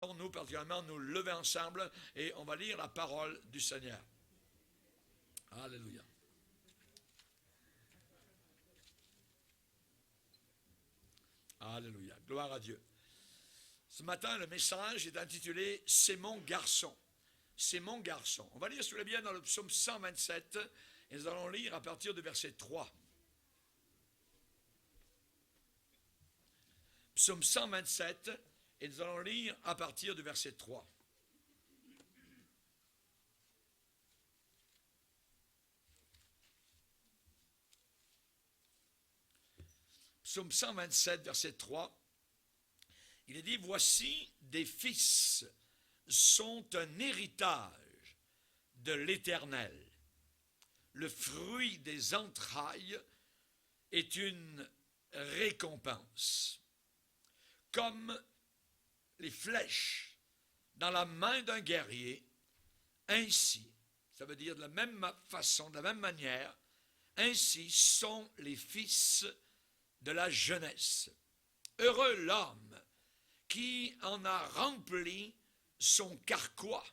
Nous, particulièrement, nous lever ensemble et on va lire la parole du Seigneur. Alléluia. Alléluia. Gloire à Dieu. Ce matin, le message est intitulé « C'est mon garçon ». C'est mon garçon. On va lire, si vous voulez bien, dans le psaume 127 et nous allons lire à partir du verset 3. Psaume 127 et nous allons lire à partir du verset 3. Psaume 127, verset 3. Il est dit, « Voici des fils sont un héritage de l'Éternel. Le fruit des entrailles est une récompense. Comme les flèches dans la main d'un guerrier, ainsi, ça veut dire de la même façon, de la même manière, ainsi sont les fils de la jeunesse. Heureux l'homme qui en a rempli son carquois.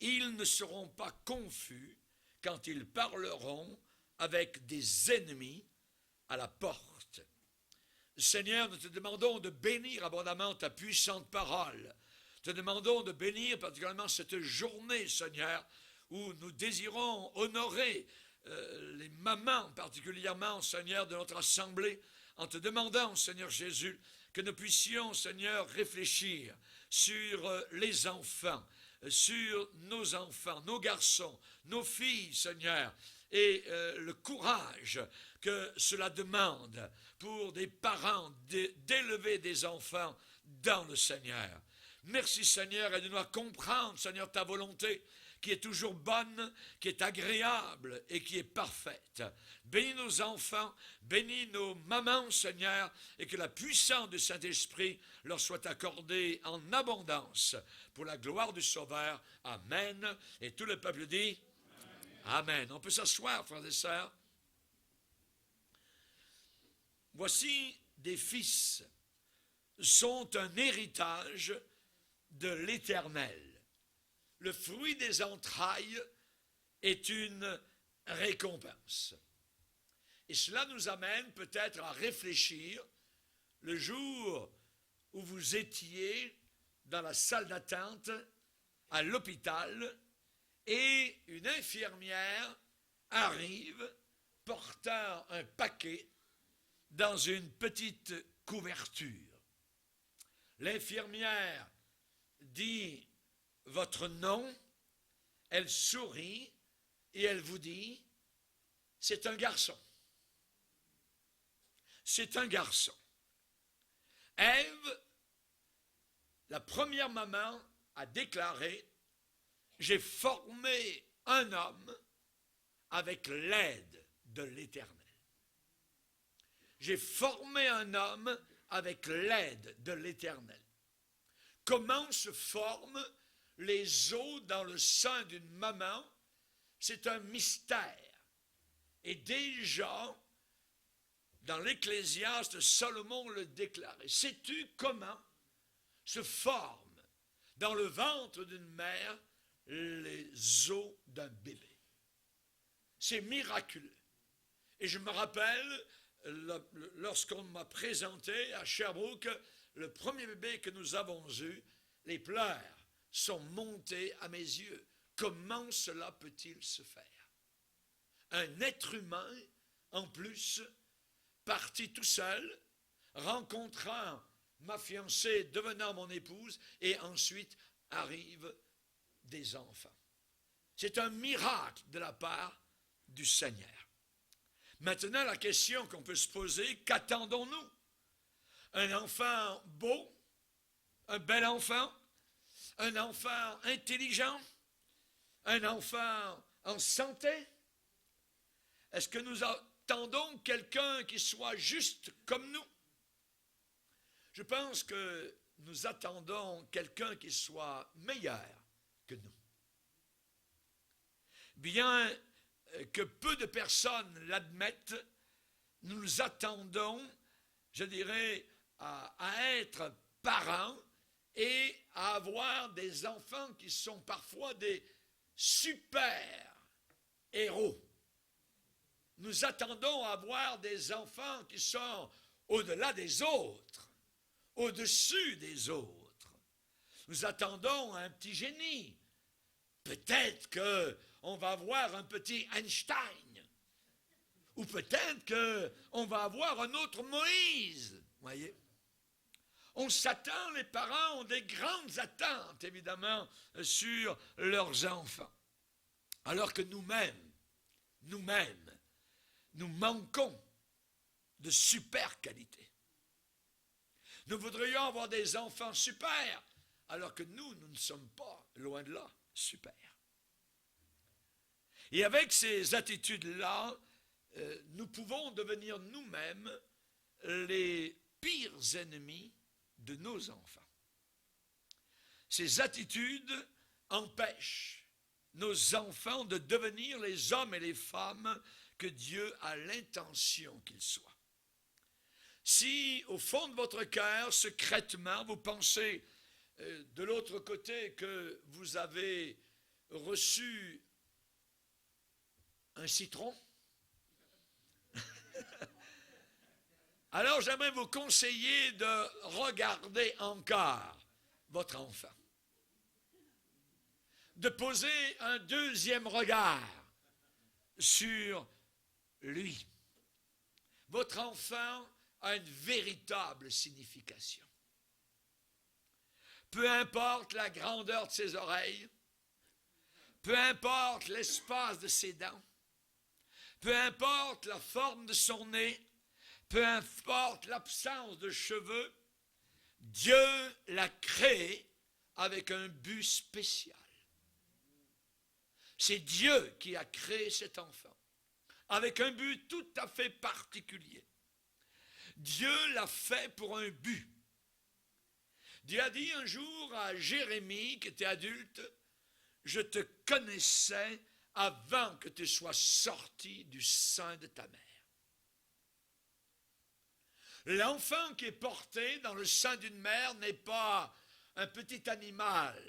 Ils ne seront pas confus quand ils parleront avec des ennemis à la porte. Seigneur, nous te demandons de bénir abondamment ta puissante parole. Te demandons de bénir particulièrement cette journée, Seigneur, où nous désirons honorer les mamans, particulièrement, Seigneur, de notre assemblée, en te demandant, Seigneur Jésus, que nous puissions, Seigneur, réfléchir sur les enfants, sur nos enfants, nos garçons, nos filles, Seigneur, et le courage que cela demande pour des parents d'élever des enfants dans le Seigneur. Merci, Seigneur, aide-nous à comprendre, Seigneur, ta volonté, qui est toujours bonne, qui est agréable et qui est parfaite. Bénis nos enfants, bénis nos mamans, Seigneur, et que la puissance du Saint-Esprit leur soit accordée en abondance pour la gloire du Sauveur. Amen. Et tout le peuple dit Amen. Amen. On peut s'asseoir, frères et sœurs. Voici des fils sont un héritage de l'Éternel. Le fruit des entrailles est une récompense. Et cela nous amène peut-être à réfléchir le jour où vous étiez dans la salle d'attente à l'hôpital et une infirmière arrive portant un paquet dans une petite couverture. L'infirmière dit votre nom, elle sourit et elle vous dit, c'est un garçon. C'est un garçon. Ève, la première maman, a déclaré, j'ai formé un homme avec l'aide de l'Éternel. J'ai formé un homme avec l'aide de l'Éternel. Comment se forment les os dans le sein d'une maman? C'est un mystère. Et déjà, dans l'Ecclésiaste, Salomon le déclarait. Sais-tu comment se forment dans le ventre d'une mère les os d'un bébé? C'est miraculeux. Et je me rappelle, lorsqu'on m'a présenté à Sherbrooke, le premier bébé que nous avons eu, les pleurs sont montés à mes yeux. Comment cela peut-il se faire? Un être humain, en plus, parti tout seul, rencontrant ma fiancée, devenant mon épouse, et ensuite arrivent des enfants. C'est un miracle de la part du Seigneur. Maintenant, la question qu'on peut se poser, qu'attendons-nous? Un enfant beau, un bel enfant, un enfant intelligent, un enfant en santé? Est-ce que nous attendons quelqu'un qui soit juste comme nous? Je pense que nous attendons quelqu'un qui soit meilleur que nous. Bien que peu de personnes l'admettent, nous attendons, je dirais, à être parents et à avoir des enfants qui sont parfois des super héros. Nous attendons à avoir des enfants qui sont au-delà des autres, au-dessus des autres. Nous attendons un petit génie. Peut-être qu'on va avoir un petit Einstein. Ou peut-être qu'on va avoir un autre Moïse. Voyez? On s'attend, les parents ont des grandes attentes, évidemment, sur leurs enfants. Alors que nous-mêmes, nous manquons de super qualité. Nous voudrions avoir des enfants super, alors que nous ne sommes pas, loin de là, super. Et avec ces attitudes-là, nous pouvons devenir nous-mêmes les pires ennemis de nos enfants. Ces attitudes empêchent nos enfants de devenir les hommes et les femmes que Dieu a l'intention qu'ils soient. Si au fond de votre cœur, secrètement, vous pensez de l'autre côté que vous avez reçu un citron, alors j'aimerais vous conseiller de regarder encore votre enfant. De poser un deuxième regard sur lui. Votre enfant a une véritable signification. Peu importe la grandeur de ses oreilles, peu importe l'espace de ses dents, peu importe la forme de son nez, peu importe l'absence de cheveux, Dieu l'a créé avec un but spécial. C'est Dieu qui a créé cet enfant, avec un but tout à fait particulier. Dieu l'a fait pour un but. Dieu a dit un jour à Jérémie, qui était adulte, « Je te connaissais avant que tu sois sorti du sein de ta mère. » L'enfant qui est porté dans le sein d'une mère n'est pas un petit animal.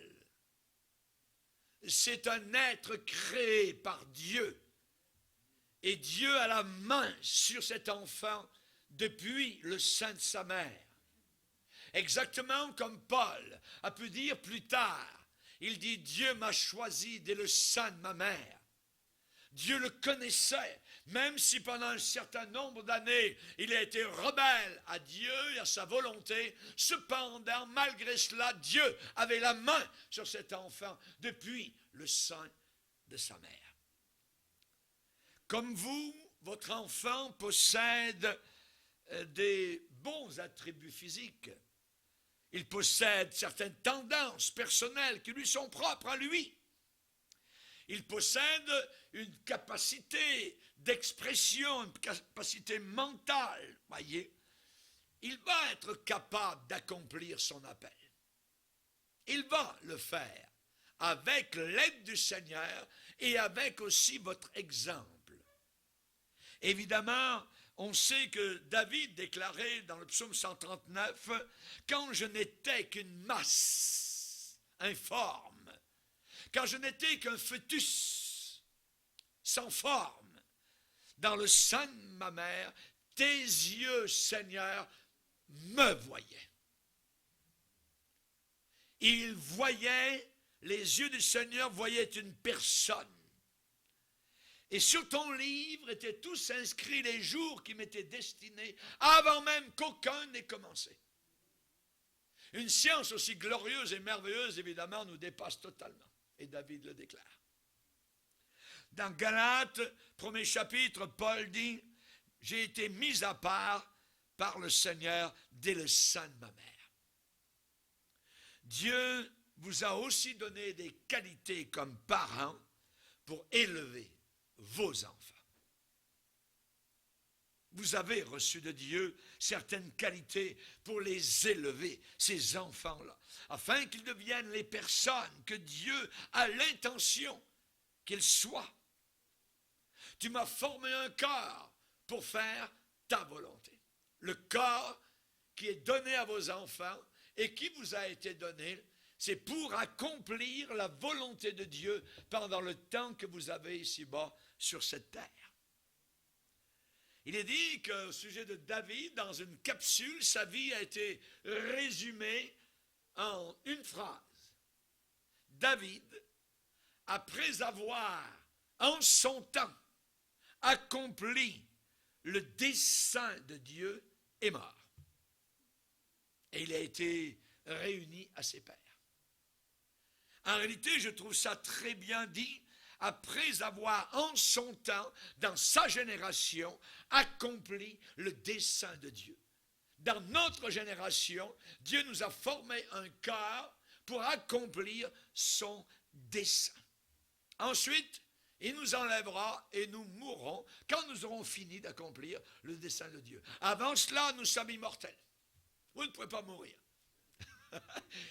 C'est un être créé par Dieu. Et Dieu a la main sur cet enfant depuis le sein de sa mère. Exactement comme Paul a pu dire plus tard. Il dit, Dieu m'a choisi dès le sein de ma mère. Dieu le connaissait, même si pendant un certain nombre d'années, il a été rebelle à Dieu et à sa volonté. Cependant, malgré cela, Dieu avait la main sur cet enfant depuis le sein de sa mère. Comme vous, votre enfant possède des bons attributs physiques. Il possède certaines tendances personnelles qui lui sont propres à lui. Il possède une capacité d'expression, une capacité mentale, voyez. Il va être capable d'accomplir son appel. Il va le faire avec l'aide du Seigneur et avec aussi votre exemple. Évidemment, on sait que David déclarait dans le psaume 139, « Quand je n'étais qu'une masse informe, quand je n'étais qu'un fœtus sans forme, dans le sein de ma mère, tes yeux, Seigneur, me voyaient. » Il voyait, les yeux du Seigneur voyaient une personne. Et sur ton livre étaient tous inscrits les jours qui m'étaient destinés avant même qu'aucun n'ait commencé. Une science aussi glorieuse et merveilleuse, évidemment, nous dépasse totalement. Et David le déclare. Dans Galates, 1er chapitre, Paul dit, « J'ai été mis à part par le Seigneur dès le sein de ma mère. » Dieu vous a aussi donné des qualités comme parents pour élever vos enfants. Vous avez reçu de Dieu certaines qualités pour les élever, ces enfants-là, afin qu'ils deviennent les personnes que Dieu a l'intention qu'ils soient. Tu m'as formé un corps pour faire ta volonté. Le corps qui est donné à vos enfants et qui vous a été donné, c'est pour accomplir la volonté de Dieu pendant le temps que vous avez ici-bas sur cette terre. Il est dit qu'au sujet de David, dans une capsule, sa vie a été résumée en une phrase. David, après avoir, en son temps, accompli le dessein de Dieu, est mort. Et il a été réuni à ses pairs. En réalité, je trouve ça très bien dit, après avoir en son temps, dans sa génération, accompli le dessein de Dieu. Dans notre génération, Dieu nous a formé un cœur pour accomplir son dessein. Ensuite, il nous enlèvera et nous mourrons quand nous aurons fini d'accomplir le dessein de Dieu. Avant cela, nous sommes immortels. Vous ne pouvez pas mourir.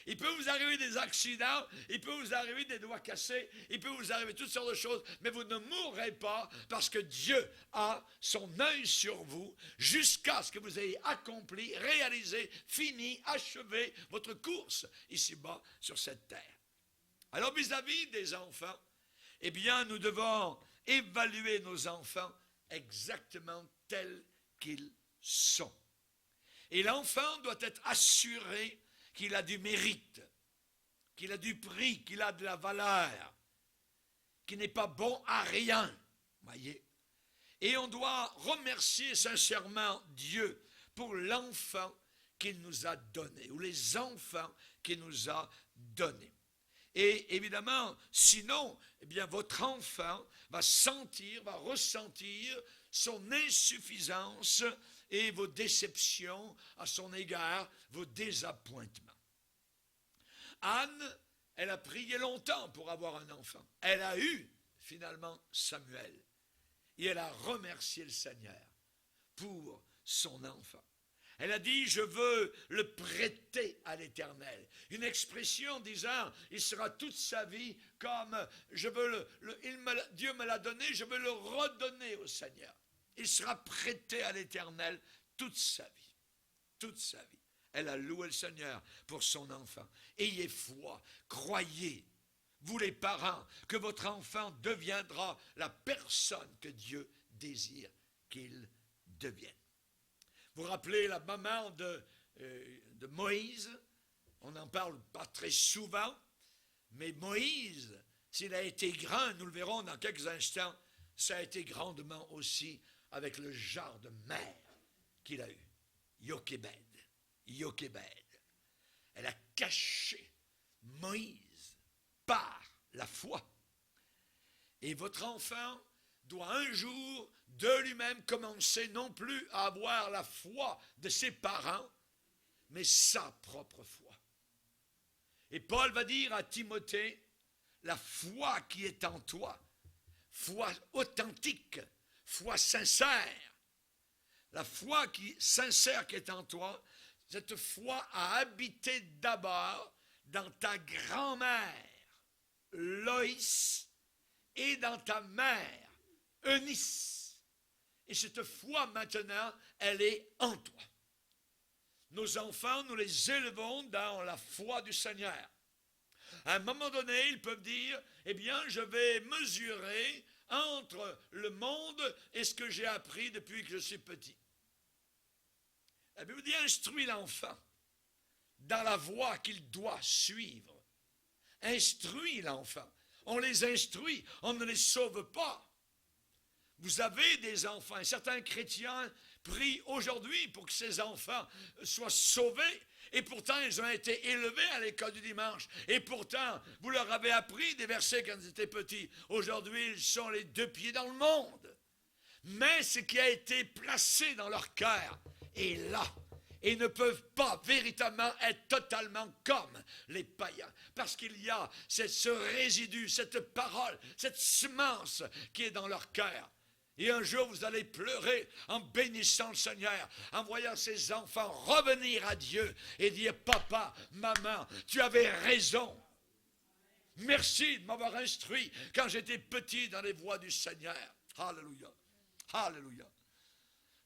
Il peut vous arriver des accidents, il peut vous arriver des doigts cassés, il peut vous arriver toutes sortes de choses, mais vous ne mourrez pas parce que Dieu a son œil sur vous jusqu'à ce que vous ayez accompli, réalisé, fini, achevé votre course ici-bas sur cette terre. Alors vis-à-vis des enfants, eh bien nous devons évaluer nos enfants exactement tels qu'ils sont. Et l'enfant doit être assuré qu'il a du mérite, qu'il a du prix, qu'il a de la valeur, qu'il n'est pas bon à rien, voyez. Et on doit remercier sincèrement Dieu pour l'enfant qu'il nous a donné, ou les enfants qu'il nous a donnés. Et évidemment, sinon, eh bien, votre enfant va sentir, va ressentir son insuffisance et vos déceptions à son égard, vos désappointements. Anne, elle a prié longtemps pour avoir un enfant. Elle a eu finalement Samuel. Et elle a remercié le Seigneur pour son enfant. Elle a dit, je veux le prêter à l'Éternel. Une expression disant, il sera toute sa vie comme je veux Dieu me l'a donné, je veux le redonner au Seigneur. Il sera prêté à l'Éternel toute sa vie. Toute sa vie. Elle a loué le Seigneur pour son enfant. Ayez foi, croyez, vous les parents, que votre enfant deviendra la personne que Dieu désire qu'il devienne. Vous vous rappelez la maman de Moïse? On n'en parle pas très souvent, mais Moïse, s'il a été grand, nous le verrons dans quelques instants, ça a été grandement aussi avec le genre de mère qu'il a eu, Jochébed. Elle a caché Moïse par la foi. Et votre enfant doit un jour de lui-même commencer non plus à avoir la foi de ses parents, mais sa propre foi. Et Paul va dire à Timothée, la foi qui est en toi, foi authentique, foi sincère, la foi sincère qui est en toi, cette foi a habité d'abord dans ta grand-mère, Loïs, et dans ta mère, Eunice. Et cette foi maintenant, elle est en toi. Nos enfants, nous les élevons dans la foi du Seigneur. À un moment donné, ils peuvent dire, eh bien, je vais mesurer entre le monde et ce que j'ai appris depuis que je suis petit. La Bible dit, instruis l'enfant dans la voie qu'il doit suivre. Instruis l'enfant. On les instruit, on ne les sauve pas. Vous avez des enfants, et certains chrétiens prient aujourd'hui pour que ces enfants soient sauvés, et pourtant ils ont été élevés à l'école du dimanche, et pourtant vous leur avez appris des versets quand ils étaient petits. Aujourd'hui ils sont les deux pieds dans le monde. Mais ce qui a été placé dans leur cœur est là. Et ne peuvent pas véritablement être totalement comme les païens. Parce qu'il y a ce résidu, cette parole, cette semence qui est dans leur cœur. Et un jour, vous allez pleurer en bénissant le Seigneur, en voyant ces enfants revenir à Dieu et dire, papa, maman, tu avais raison. Merci de m'avoir instruit quand j'étais petit dans les voies du Seigneur. Alléluia. Alléluia.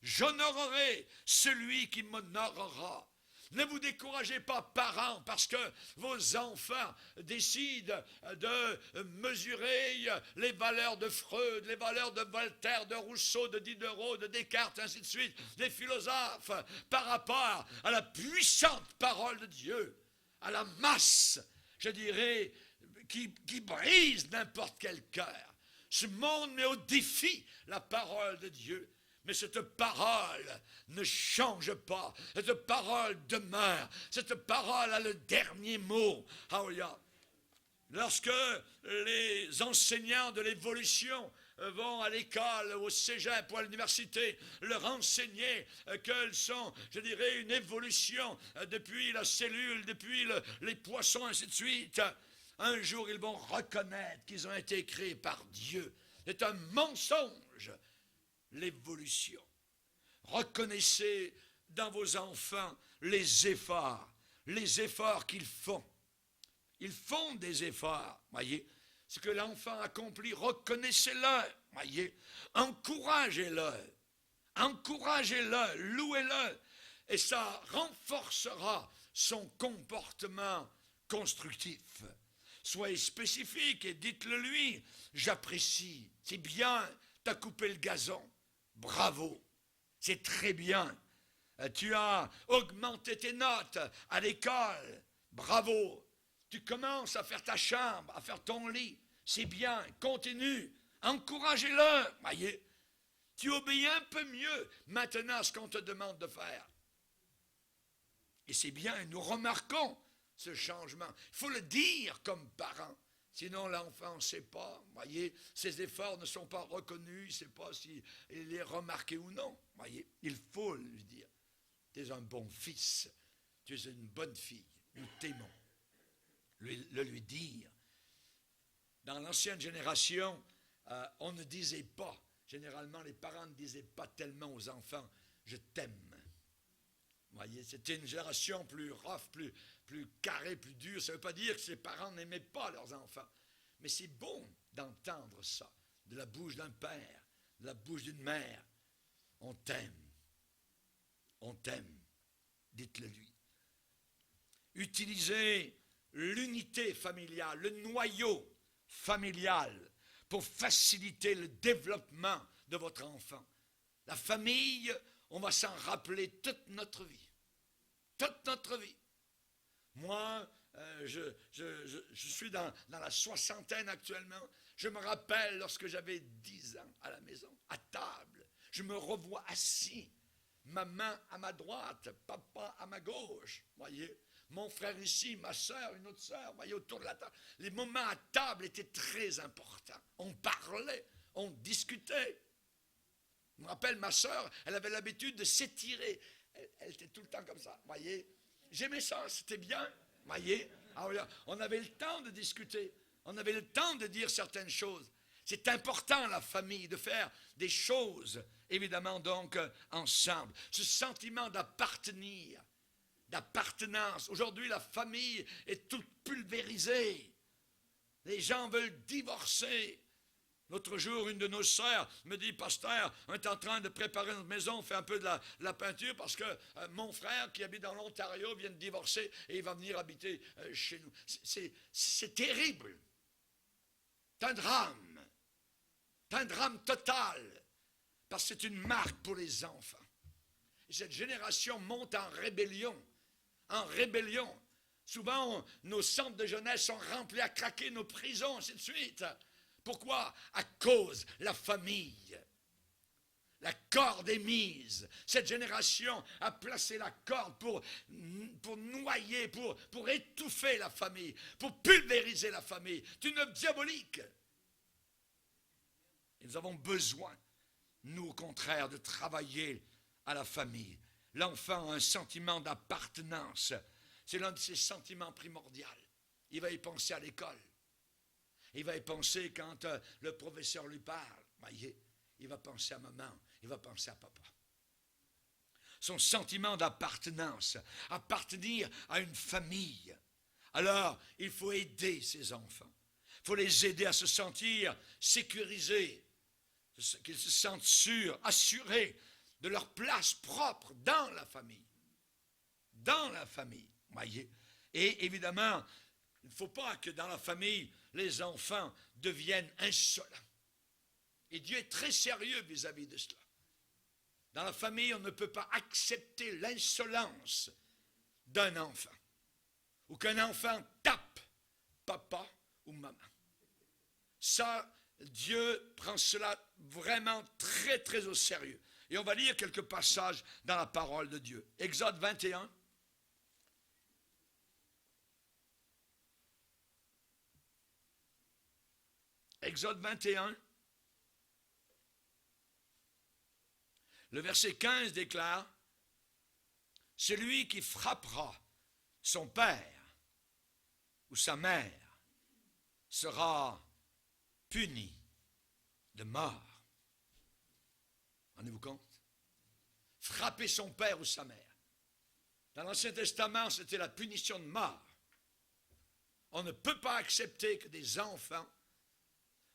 J'honorerai celui qui m'honorera. Ne vous découragez pas, parents, parce que vos enfants décident de mesurer les valeurs de Freud, les valeurs de Voltaire, de Rousseau, de Diderot, de Descartes, ainsi de suite, des philosophes, par rapport à la puissante parole de Dieu, à la masse, je dirais, qui brise n'importe quel cœur. Ce monde met au défi la parole de Dieu. Mais cette parole ne change pas. Cette parole demeure. Cette parole a le dernier mot. Alléluia. Lorsque les enseignants de l'évolution vont à l'école, au cégep ou à l'université, leur enseigner qu'elles sont, je dirais, une évolution depuis la cellule, depuis les poissons, ainsi de suite, un jour ils vont reconnaître qu'ils ont été créés par Dieu. C'est un mensonge. L'évolution. Reconnaissez dans vos enfants les efforts qu'ils font. Ils font des efforts, voyez. Ce que l'enfant accomplit, reconnaissez-le, voyez. Encouragez-le, louez-le, et ça renforcera son comportement constructif. Soyez spécifique et dites-le lui, j'apprécie, c'est bien, t'as coupé le gazon. Bravo, c'est très bien. Tu as augmenté tes notes à l'école. Bravo. Tu commences à faire ta chambre, à faire ton lit. C'est bien, continue. Encouragez-le. Voyez, tu obéis un peu mieux maintenant à ce qu'on te demande de faire. Et c'est bien, nous remarquons ce changement. Il faut le dire comme parent. Sinon, l'enfant ne sait pas, voyez, ses efforts ne sont pas reconnus, il ne sait pas s'il est remarqué ou non, voyez. Il faut lui dire, tu es un bon fils, tu es une bonne fille, nous t'aimons. Le lui dire. Dans l'ancienne génération, on ne disait pas, généralement les parents ne disaient pas tellement aux enfants, je t'aime. Voyez, c'était une génération plus rough, plus carrée, plus dure. Ça ne veut pas dire que ses parents n'aimaient pas leurs enfants. Mais c'est bon d'entendre ça, de la bouche d'un père, de la bouche d'une mère. On t'aime. On t'aime. Dites-le lui. Utilisez l'unité familiale, le noyau familial pour faciliter le développement de votre enfant. La famille, on va s'en rappeler toute notre vie. Toute notre vie. Moi, je suis dans la soixantaine actuellement. Je me rappelle lorsque j'avais 10 ans à la maison, à table. Je me revois assis, maman à ma droite, papa à ma gauche, voyez. Mon frère ici, ma soeur, une autre soeur, voyez, autour de la table. Les moments à table étaient très importants. On parlait, on discutait. Je me rappelle, ma soeur, elle avait l'habitude de s'étirer. Elle était tout le temps comme ça, voyez. J'aimais ça, c'était bien, voyez. Alors, on avait le temps de discuter. On avait le temps de dire certaines choses. C'est important, la famille, de faire des choses, évidemment, donc, ensemble. Ce sentiment d'appartenir, d'appartenance. Aujourd'hui, la famille est toute pulvérisée. Les gens veulent divorcer. L'autre jour, une de nos sœurs me dit, pasteur, on est en train de préparer notre maison, on fait un peu de la peinture parce que mon frère qui habite dans l'Ontario vient de divorcer et il va venir habiter chez nous. C'est terrible. C'est un drame. C'est un drame total. Parce que c'est une marque pour les enfants. Et cette génération monte en rébellion. En rébellion. Souvent, nos centres de jeunesse sont remplis à craquer, nos prisons, ainsi de suite. Pourquoi? À cause de la famille. La corde est mise. Cette génération a placé la corde pour noyer, pour étouffer la famille, pour pulvériser la famille. C'est une œuvre diabolique. Et nous avons besoin, nous au contraire, de travailler à la famille. L'enfant a un sentiment d'appartenance. C'est l'un de ses sentiments primordiaux. Il va y penser à l'école. Il va y penser quand le professeur lui parle. Voyez, il va penser à maman, il va penser à papa. Son sentiment d'appartenance, appartenir à une famille. Alors, il faut aider ses enfants. Il faut les aider à se sentir sécurisés, qu'ils se sentent sûrs, assurés de leur place propre dans la famille. dans la famille. Voyez? Et évidemment, il ne faut pas que dans la famille, les enfants deviennent insolents. Et Dieu est très sérieux vis-à-vis de cela. Dans la famille, on ne peut pas accepter l'insolence d'un enfant. Ou qu'un enfant tape papa ou maman. Ça, Dieu prend cela vraiment très, très au sérieux. Et on va lire quelques passages dans la parole de Dieu. Exode 21. Exode 21. Le verset 15 déclare, « Celui qui frappera son père ou sa mère sera puni de mort. » Rendez-vous compte? Frapper son père ou sa mère. Dans l'Ancien Testament, c'était la punition de mort. On ne peut pas accepter que des enfants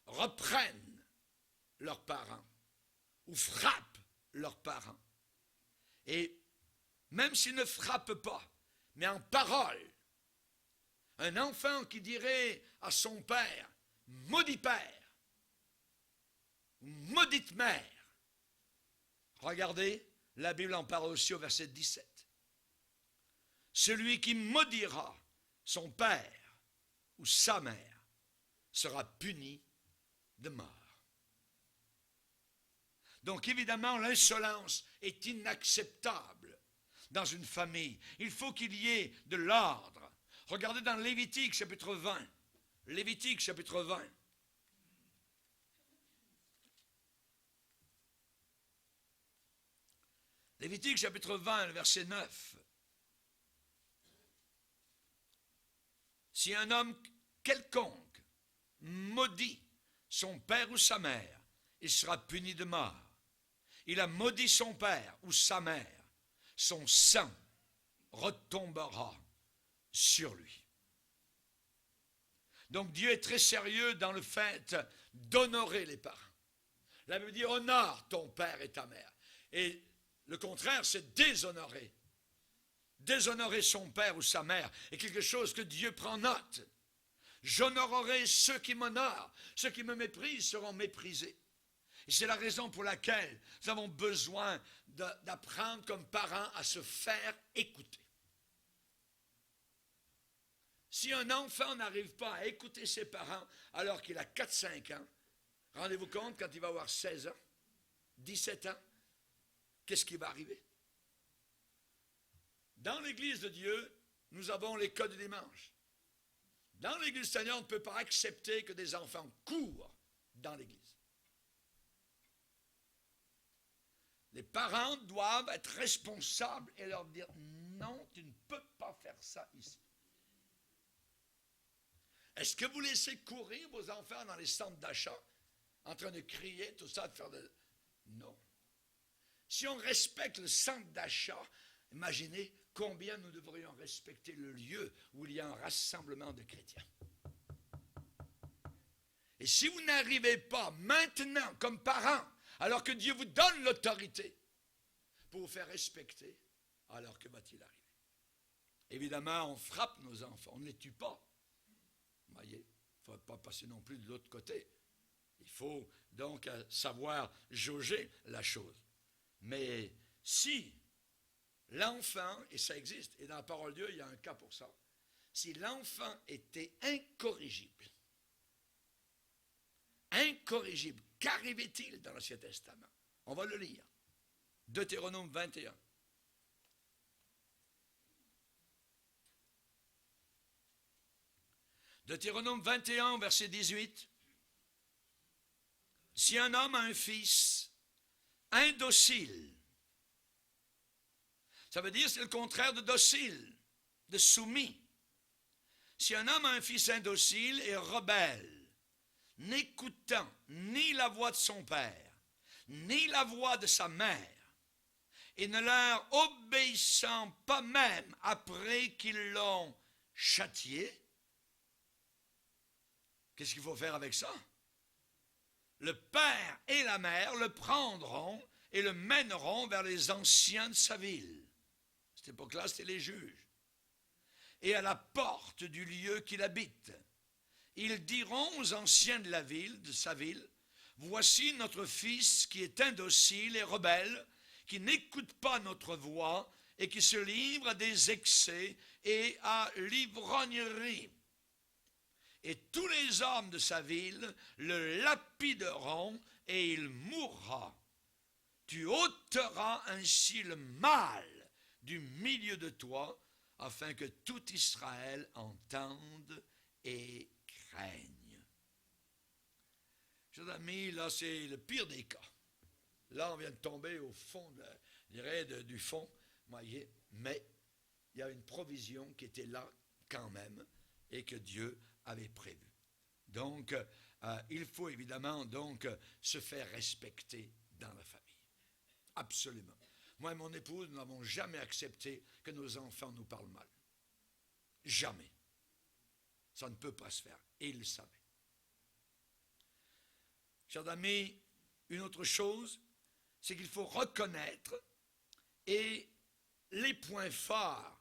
reprennent leurs parents ou frappent leurs parents. Et même s'ils ne frappent pas, mais en parole, un enfant qui dirait à son père, maudit père, ou maudite mère, regardez, la Bible en parle aussi au verset 17. Celui qui maudira son père ou sa mère sera puni de mort. Donc évidemment, l'insolence est inacceptable dans une famille. Il faut qu'il y ait de l'ordre. Regardez dans Lévitique chapitre 20. Lévitique chapitre 20. Lévitique chapitre 20, le verset 9. Si un homme quelconque maudit son père ou sa mère, il sera puni de mort. Il a maudit son père ou sa mère, son sang retombera sur lui. Donc Dieu est très sérieux dans le fait d'honorer les parents. La Bible dit, honore ton père et ta mère. Et le contraire, c'est déshonorer. Déshonorer son père ou sa mère est quelque chose que Dieu prend note. J'honorerai ceux qui m'honorent, ceux qui me méprisent seront méprisés. Et c'est la raison pour laquelle nous avons besoin d'apprendre comme parents à se faire écouter. Si un enfant n'arrive pas à écouter ses parents alors qu'il a 4-5 ans, rendez-vous compte quand il va avoir 16 ans, 17 ans, qu'est-ce qui va arriver? Dans l'Église de Dieu, nous avons les codes du dimanche. Dans l'Église du Seigneur, on ne peut pas accepter que des enfants courent dans l'Église. Les parents doivent être responsables et leur dire « Non, tu ne peux pas faire ça ici. » Est-ce que vous laissez courir vos enfants dans les centres d'achat en train de crier, tout ça, de faire de... Non. Si on respecte le centre d'achat, imaginez combien nous devrions respecter le lieu où il y a un rassemblement de chrétiens. Et si vous n'arrivez pas maintenant, comme parents, alors que Dieu vous donne l'autorité pour vous faire respecter, alors que va-t-il arriver? Évidemment, on frappe nos enfants, on ne les tue pas. Vous voyez, il ne faut pas passer non plus de l'autre côté. Il faut donc savoir jauger la chose. Mais si l'enfant, et ça existe, et dans la parole de Dieu, il y a un cas pour ça, si l'enfant était incorrigible, qu'arrivait-il dans l'Ancien Testament? On va le lire. Deutéronome 21. Deutéronome 21, verset 18. Si un homme a un fils indocile, ça veut dire c'est le contraire de docile, de soumis. Si un homme a un fils indocile et rebelle, n'écoutant ni la voix de son père, ni la voix de sa mère, et ne leur obéissant pas même après qu'ils l'ont châtié, qu'est-ce qu'il faut faire avec ça? Le père et la mère le prendront et le mèneront vers les anciens de sa ville. cette époque-là, c'était les juges. Et à la porte du lieu qu'il habite, ils diront aux anciens de la ville, de sa ville, voici notre fils qui est indocile et rebelle, qui n'écoute pas notre voix et qui se livre à des excès et à l'ivrognerie. Et tous les hommes de sa ville le lapideront et il mourra. Tu ôteras ainsi le mal du milieu de toi, afin que tout Israël entende et craigne. Chers amis, là c'est le pire des cas. Là on vient de tomber au fond, du fond, voyez, mais il y a une provision qui était là quand même et que Dieu avait prévu. Donc, il faut évidemment donc se faire respecter dans la famille. Absolument. Moi et mon épouse, nous n'avons jamais accepté que nos enfants nous parlent mal. Jamais. Ça ne peut pas se faire. Et ils le savaient. Chers amis, une autre chose, c'est qu'il faut reconnaître et les points forts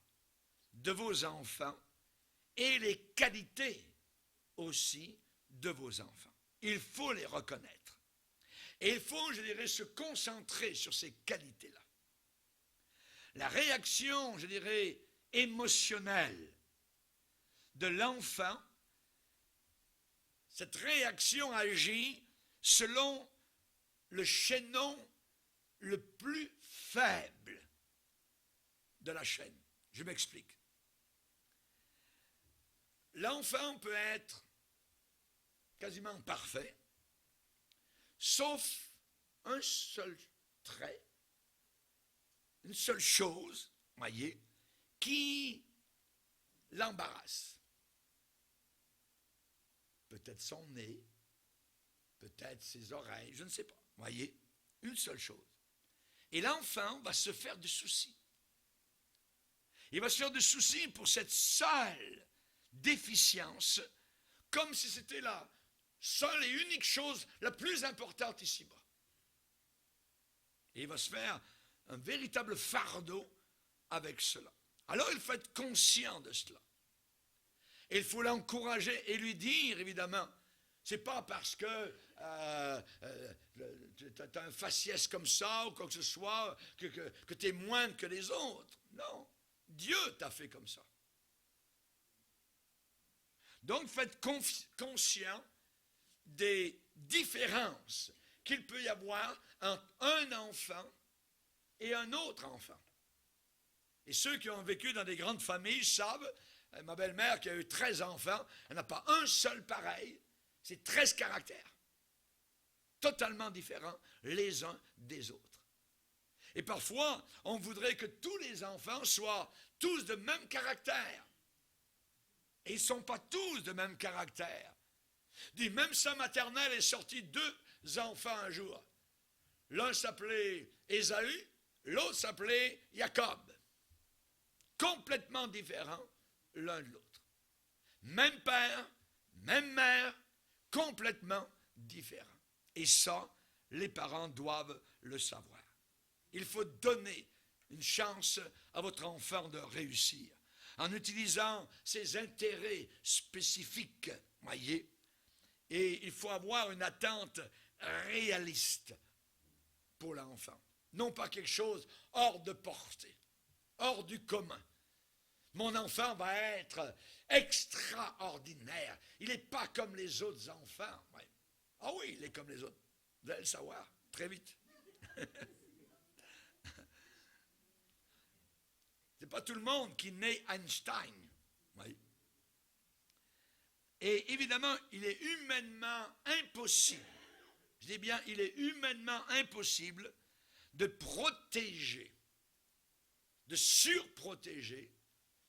de vos enfants et les qualités aussi de vos enfants. Il faut les reconnaître. Et il faut, je dirais, se concentrer sur ces qualités-là. La réaction, je dirais, émotionnelle de l'enfant, cette réaction agit selon le chaînon le plus faible de la chaîne. Je m'explique. L'enfant peut être quasiment parfait, sauf un seul trait, une seule chose, voyez, qui l'embarrasse. Peut-être son nez, peut-être ses oreilles, je ne sais pas, voyez, une seule chose. Et l'enfant va se faire du souci. Il va se faire du souci pour cette seule déficience, comme si c'était la seule et unique chose la plus importante ici-bas. Et il va se faire un véritable fardeau avec cela. Alors il faut être conscient de cela. Et il faut l'encourager et lui dire, évidemment, c'est pas parce que tu as un faciès comme ça ou quoi que ce soit que tu es moindre que les autres. Non, Dieu t'a fait comme ça. Donc faites conscient des différences qu'il peut y avoir entre un enfant et un autre enfant. Et ceux qui ont vécu dans des grandes familles savent, ma belle-mère qui a eu 13 enfants, elle n'a pas un seul pareil, c'est 13 caractères, totalement différents les uns des autres. Et parfois, on voudrait que tous les enfants soient tous de même caractère. Et ils ne sont pas tous de même caractère. Du même sein maternel est sorti 2 enfants un jour. L'un s'appelait Ésaü, l'autre s'appelait Jacob. Complètement différents l'un de l'autre. Même père, même mère, complètement différents. Et ça, les parents doivent le savoir. Il faut donner une chance à votre enfant de réussir en utilisant ses intérêts spécifiques, voyez. Et il faut avoir une attente réaliste pour l'enfant. Non pas quelque chose hors de portée, hors du commun. Mon enfant va être extraordinaire. Il n'est pas comme les autres enfants. Ouais. Ah oui, il est comme les autres. Vous allez le savoir très vite. C'est pas tout le monde qui naît Einstein. Oui. Et évidemment, il est humainement impossible, je dis bien, il est humainement impossible de protéger, de surprotéger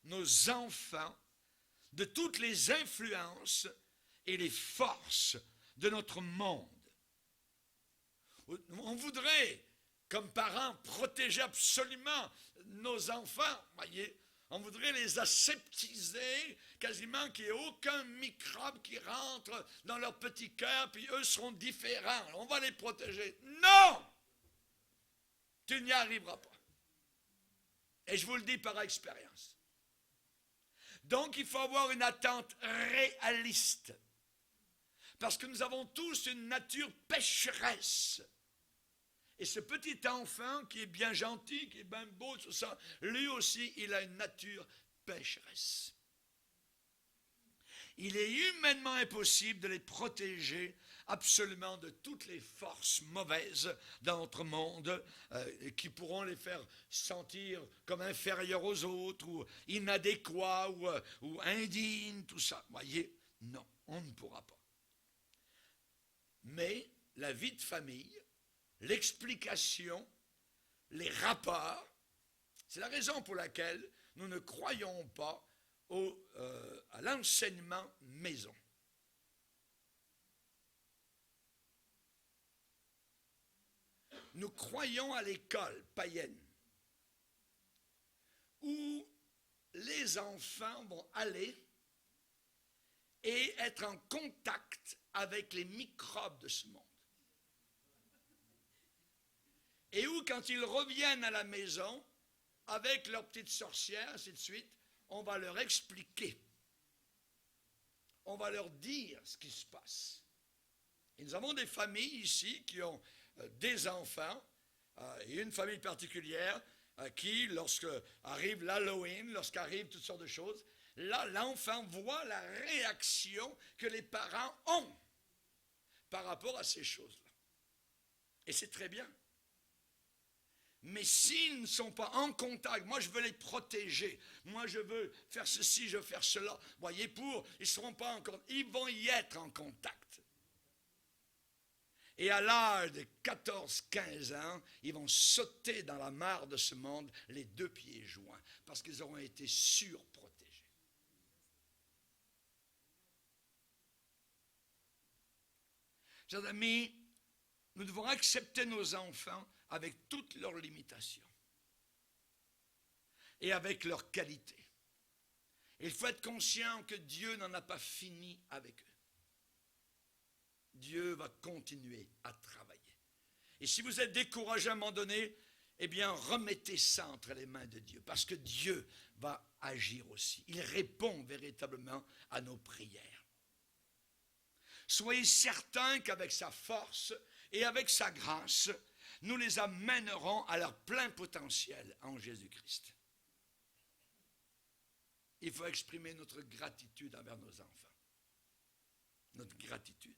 nos enfants de toutes les influences et les forces de notre monde. On voudrait, comme parents, protéger absolument nos enfants, voyez. On voudrait les aseptiser, quasiment qu'il n'y ait aucun microbe qui rentre dans leur petit cœur, puis eux seront différents. On va les protéger. Non! Tu n'y arriveras pas. Et je vous le dis par expérience. Donc il faut avoir une attente réaliste. Parce que nous avons tous une nature pécheresse. Et ce petit enfant qui est bien gentil, qui est bien beau, tout ça, lui aussi, il a une nature pécheresse. Il est humainement impossible de les protéger absolument de toutes les forces mauvaises dans notre monde qui pourront les faire sentir comme inférieurs aux autres ou inadéquats ou indignes, tout ça. Voyez, non, on ne pourra pas. Mais la vie de famille, l'explication, les rapports, c'est la raison pour laquelle nous ne croyons pas à l'enseignement maison. Nous croyons à l'école païenne où les enfants vont aller et être en contact avec les microbes de ce monde. Et où, quand ils reviennent à la maison, avec leur petite sorcière, ainsi de suite, on va leur expliquer. On va leur dire ce qui se passe. Et nous avons des familles ici qui ont des enfants, et une famille particulière qui, lorsque arrive l'Halloween, lorsqu'arrivent toutes sortes de choses, là, l'enfant voit la réaction que les parents ont par rapport à ces choses-là. Et c'est très bien. Mais s'ils ne sont pas en contact, moi je veux les protéger, moi je veux faire ceci, je veux faire cela, voyez, ils ne seront pas en contact, ils vont y être en contact. Et à l'âge de 14-15 ans, ils vont sauter dans la mare de ce monde, les deux pieds joints, parce qu'ils auront été surprotégés. Chers amis, nous devons accepter nos enfants avec toutes leurs limitations et avec leurs qualités. Il faut être conscient que Dieu n'en a pas fini avec eux. Dieu va continuer à travailler. Et si vous êtes découragé à un moment donné, eh bien, remettez ça entre les mains de Dieu, parce que Dieu va agir aussi. Il répond véritablement à nos prières. Soyez certains qu'avec sa force et avec sa grâce, nous les amènerons à leur plein potentiel en Jésus-Christ. Il faut exprimer notre gratitude envers nos enfants. Notre gratitude.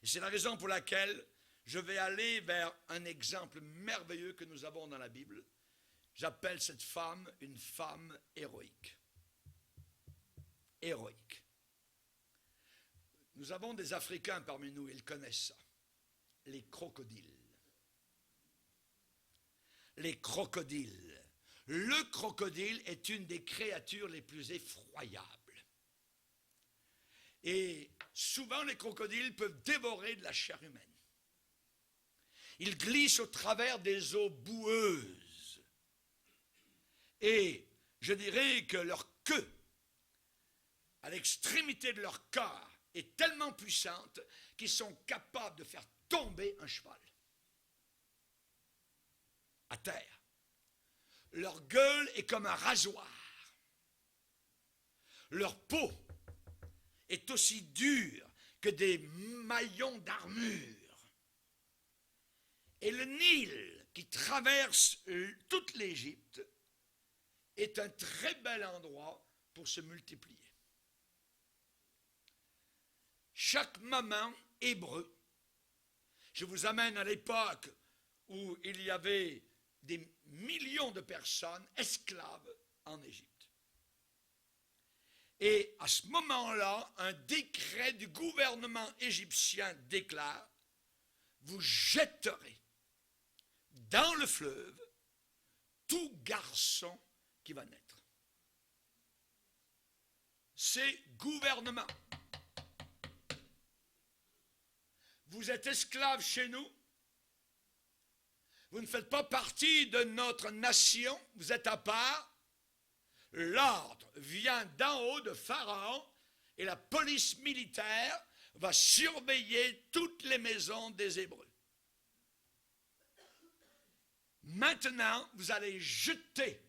Et c'est la raison pour laquelle je vais aller vers un exemple merveilleux que nous avons dans la Bible. J'appelle cette femme une femme héroïque. Héroïque. Nous avons des Africains parmi nous, ils connaissent ça. Les crocodiles. Les crocodiles. Le crocodile est une des créatures les plus effroyables. Et souvent, les crocodiles peuvent dévorer de la chair humaine. Ils glissent au travers des eaux boueuses. Et je dirais que leur queue, à l'extrémité de leur corps, est tellement puissante qu'ils sont capables de faire tomber un cheval à terre. Leur gueule est comme un rasoir. Leur peau est aussi dure que des maillons d'armure. Et le Nil, qui traverse toute l'Égypte, est un très bel endroit pour se multiplier. Chaque maman hébreu, je vous amène à l'époque où il y avait des millions de personnes esclaves en Égypte. Et à ce moment-là, un décret du gouvernement égyptien déclare: vous jetterez dans le fleuve tout garçon qui va naître. C'est gouvernement. Vous êtes esclave chez nous. Vous ne faites pas partie de notre nation. Vous êtes à part. L'ordre vient d'en haut de Pharaon et la police militaire va surveiller toutes les maisons des Hébreux. Maintenant, vous allez jeter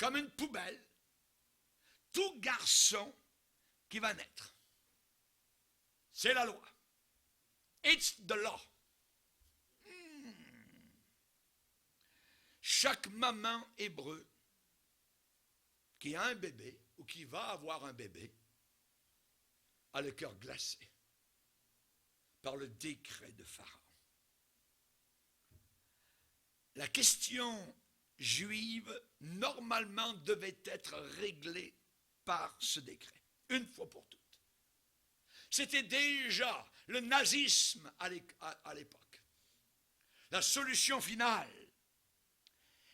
comme une poubelle tout garçon qui va naître. C'est la loi. It's the law. Chaque maman hébreu qui a un bébé ou qui va avoir un bébé a le cœur glacé par le décret de Pharaon. La question juive, normalement, devait être réglée par ce décret, une fois pour toutes. C'était déjà le nazisme à l'époque. La solution finale.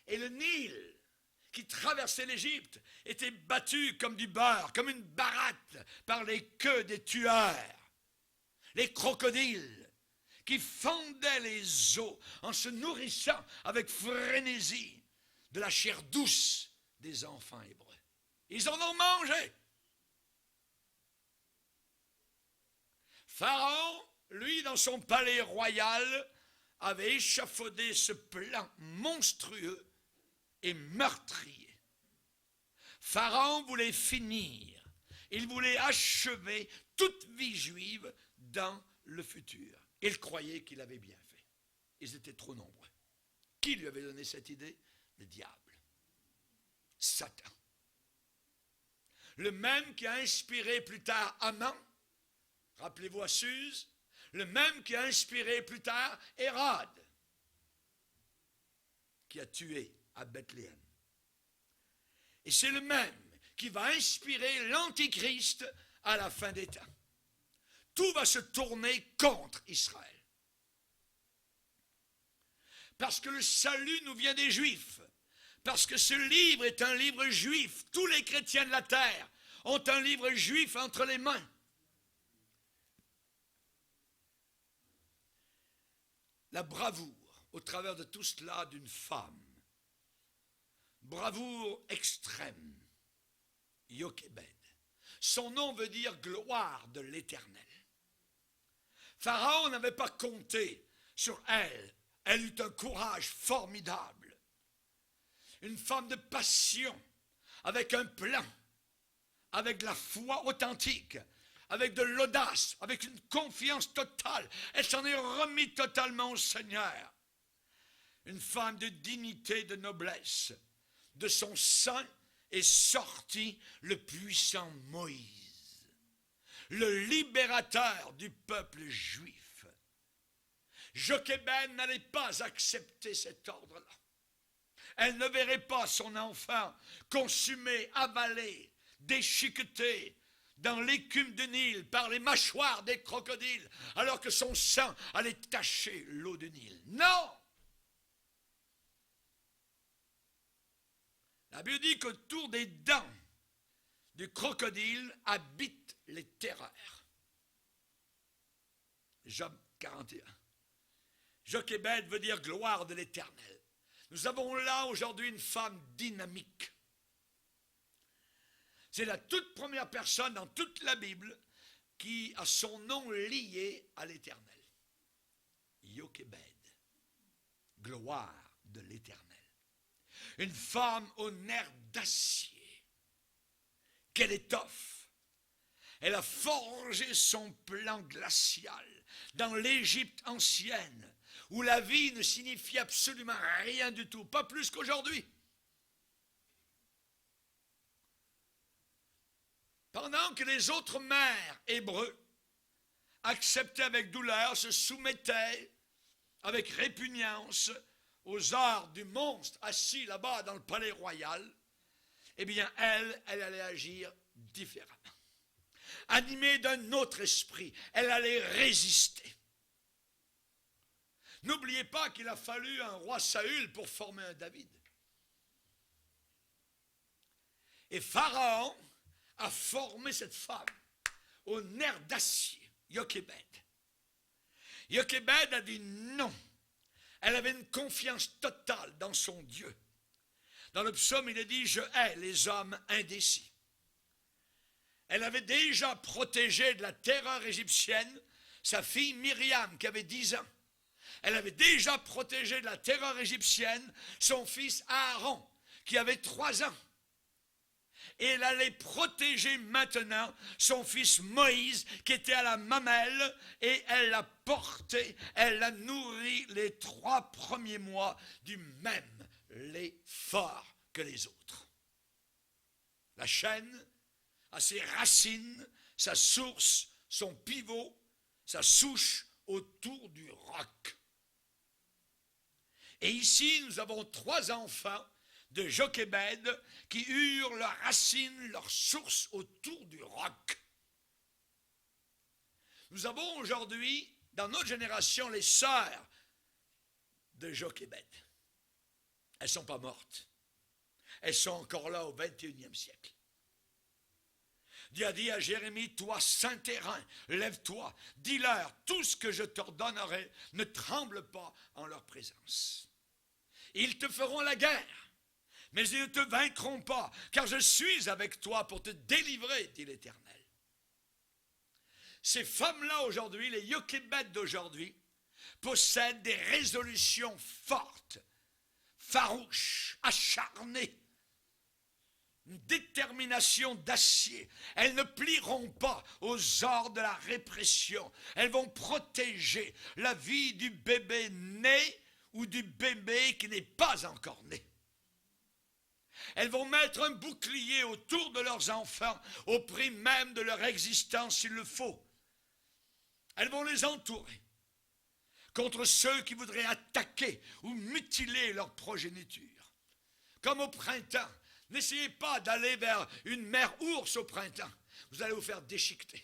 Et le Nil, qui traversait l'Égypte, était battu comme du beurre, comme une baratte, par les queues des tueurs, les crocodiles, qui fendaient les os en se nourrissant avec frénésie de la chair douce des enfants hébreux. Ils en ont mangé. Pharaon, lui, dans son palais royal, avait échafaudé ce plan monstrueux et meurtrier. Pharaon voulait finir, il voulait achever toute vie juive dans le futur. Il croyait qu'il avait bien fait. Ils étaient trop nombreux. Qui lui avait donné cette idée? Le diable. Satan. Le même qui a inspiré plus tard Haman, rappelez-vous à Suse, le même qui a inspiré plus tard Hérode, qui a tué à Bethléem. Et c'est le même qui va inspirer l'Antichrist à la fin des temps. Tout va se tourner contre Israël. Parce que le salut nous vient des Juifs. Parce que ce livre est un livre juif. Tous les chrétiens de la terre ont un livre juif entre les mains. La bravoure, au travers de tout cela, d'une femme. Bravoure extrême. Jochébed. Son nom veut dire gloire de l'Éternel. Pharaon n'avait pas compté sur elle. Elle eut un courage formidable. Une femme de passion, avec un plan, avec de la foi authentique, avec de l'audace, avec une confiance totale. Elle s'en est remise totalement au Seigneur. Une femme de dignité, de noblesse. De son sein est sorti le puissant Moïse, le libérateur du peuple juif. Jochébed n'allait pas accepter cet ordre-là. Elle ne verrait pas son enfant consumé, avalé, déchiqueté dans l'écume du Nil par les mâchoires des crocodiles, alors que son sang allait tacher l'eau du Nil. Non! La Bible dit qu'autour des dents du crocodile habitent les terreurs. Job 41. Jochébed veut dire gloire de l'Éternel. Nous avons là aujourd'hui une femme dynamique. C'est la toute première personne dans toute la Bible qui a son nom lié à l'Éternel. Jochébed, gloire de l'Éternel. Une femme aux nerfs d'acier. Quelle étoffe! Elle a forgé son plan glacial dans l'Égypte ancienne, où la vie ne signifie absolument rien du tout, pas plus qu'aujourd'hui. Pendant que les autres mères hébreux acceptaient avec douleur, se soumettaient avec répugnance aux arts du monstre assis là-bas dans le palais royal, eh bien elle allait agir différemment. Animée d'un autre esprit, elle allait résister. N'oubliez pas qu'il a fallu un roi Saül pour former un David. Et Pharaon a formé cette femme aux nerfs d'acier, Jochébed. Jochébed a dit non. Elle avait une confiance totale dans son Dieu. Dans le psaume, il est dit « Je hais les hommes indécis ». Elle avait déjà protégé de la terreur égyptienne sa fille Myriam, qui avait 10 ans. Elle avait déjà protégé de la terreur égyptienne son fils Aaron, qui avait 3 ans. Et elle allait protéger maintenant son fils Moïse qui était à la mamelle et elle l'a porté, elle l'a nourri les 3 premiers mois du même lait fort que les autres. La chaîne a ses racines, sa source, son pivot, sa souche autour du roc. Et ici, nous avons 3 enfants de Jochébed qui eurent leurs racines, leur source autour du roc. Nous avons aujourd'hui, dans notre génération, les sœurs de Jochébed. Elles ne sont pas mortes. Elles sont encore là au 21e siècle. Dieu a dit à Jérémie, toi, Saint-Terrain, lève-toi, dis-leur tout ce que je t'ordonnerai, ne tremble pas en leur présence. Ils te feront la guerre, mais ils ne te vaincront pas, car je suis avec toi pour te délivrer, dit l'Éternel. Ces femmes-là aujourd'hui, les Jochébed d'aujourd'hui, possèdent des résolutions fortes, farouches, acharnées, une détermination d'acier. Elles ne plieront pas aux ordres de la répression. Elles vont protéger la vie du bébé né ou du bébé qui n'est pas encore né. Elles vont mettre un bouclier autour de leurs enfants au prix même de leur existence s'il le faut. Elles vont les entourer contre ceux qui voudraient attaquer ou mutiler leur progéniture. Comme au printemps, n'essayez pas d'aller vers une mère ours au printemps. Vous allez vous faire déchiqueter.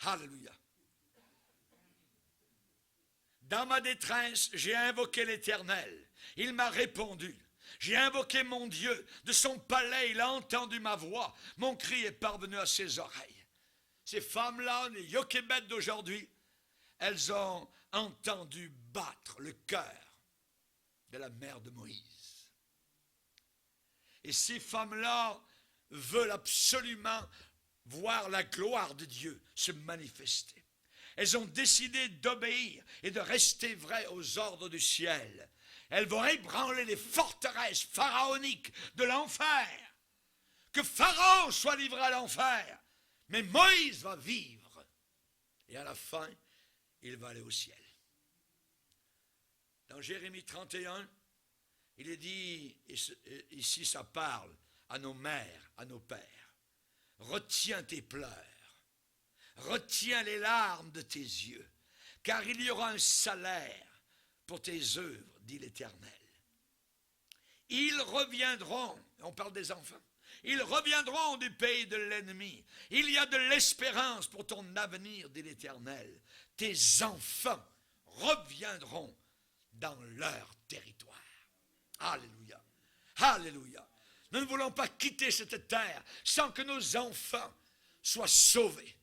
Alléluia. Dans ma détresse, j'ai invoqué l'Éternel. Il m'a répondu. J'ai invoqué mon Dieu. De son palais, il a entendu ma voix. Mon cri est parvenu à ses oreilles. Ces femmes-là, les Jochébed d'aujourd'hui, elles ont entendu battre le cœur de la mère de Moïse. Et ces femmes-là veulent absolument voir la gloire de Dieu se manifester. Elles ont décidé d'obéir et de rester vraies aux ordres du ciel. Elles vont ébranler les forteresses pharaoniques de l'enfer. Que Pharaon soit livré à l'enfer, mais Moïse va vivre. Et à la fin, il va aller au ciel. Dans Jérémie 31, il est dit, ici ça parle à nos mères, à nos pères, retiens tes pleurs, retiens les larmes de tes yeux, car il y aura un salaire pour tes œuvres, dit l'Éternel. Ils reviendront, on parle des enfants, ils reviendront du pays de l'ennemi. Il y a de l'espérance pour ton avenir, dit l'Éternel. Tes enfants reviendront dans leur territoire. Alléluia. Alléluia. Nous ne voulons pas quitter cette terre sans que nos enfants soient sauvés.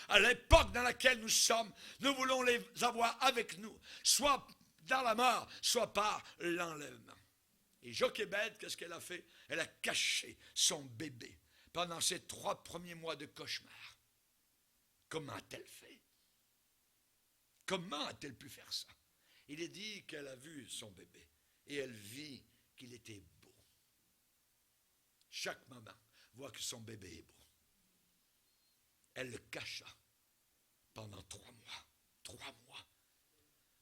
À l'époque dans laquelle nous sommes, nous voulons les avoir avec nous, soit dans la mort, soit par l'enlèvement. Et Jochébed, qu'est-ce qu'elle a fait? Elle a caché son bébé pendant ces 3 premiers mois de cauchemar. Comment a-t-elle fait? Comment a-t-elle pu faire ça? Il est dit qu'elle a vu son bébé et elle vit qu'il était beau. Chaque maman voit que son bébé est beau. Elle le cacha pendant 3 mois. 3 mois.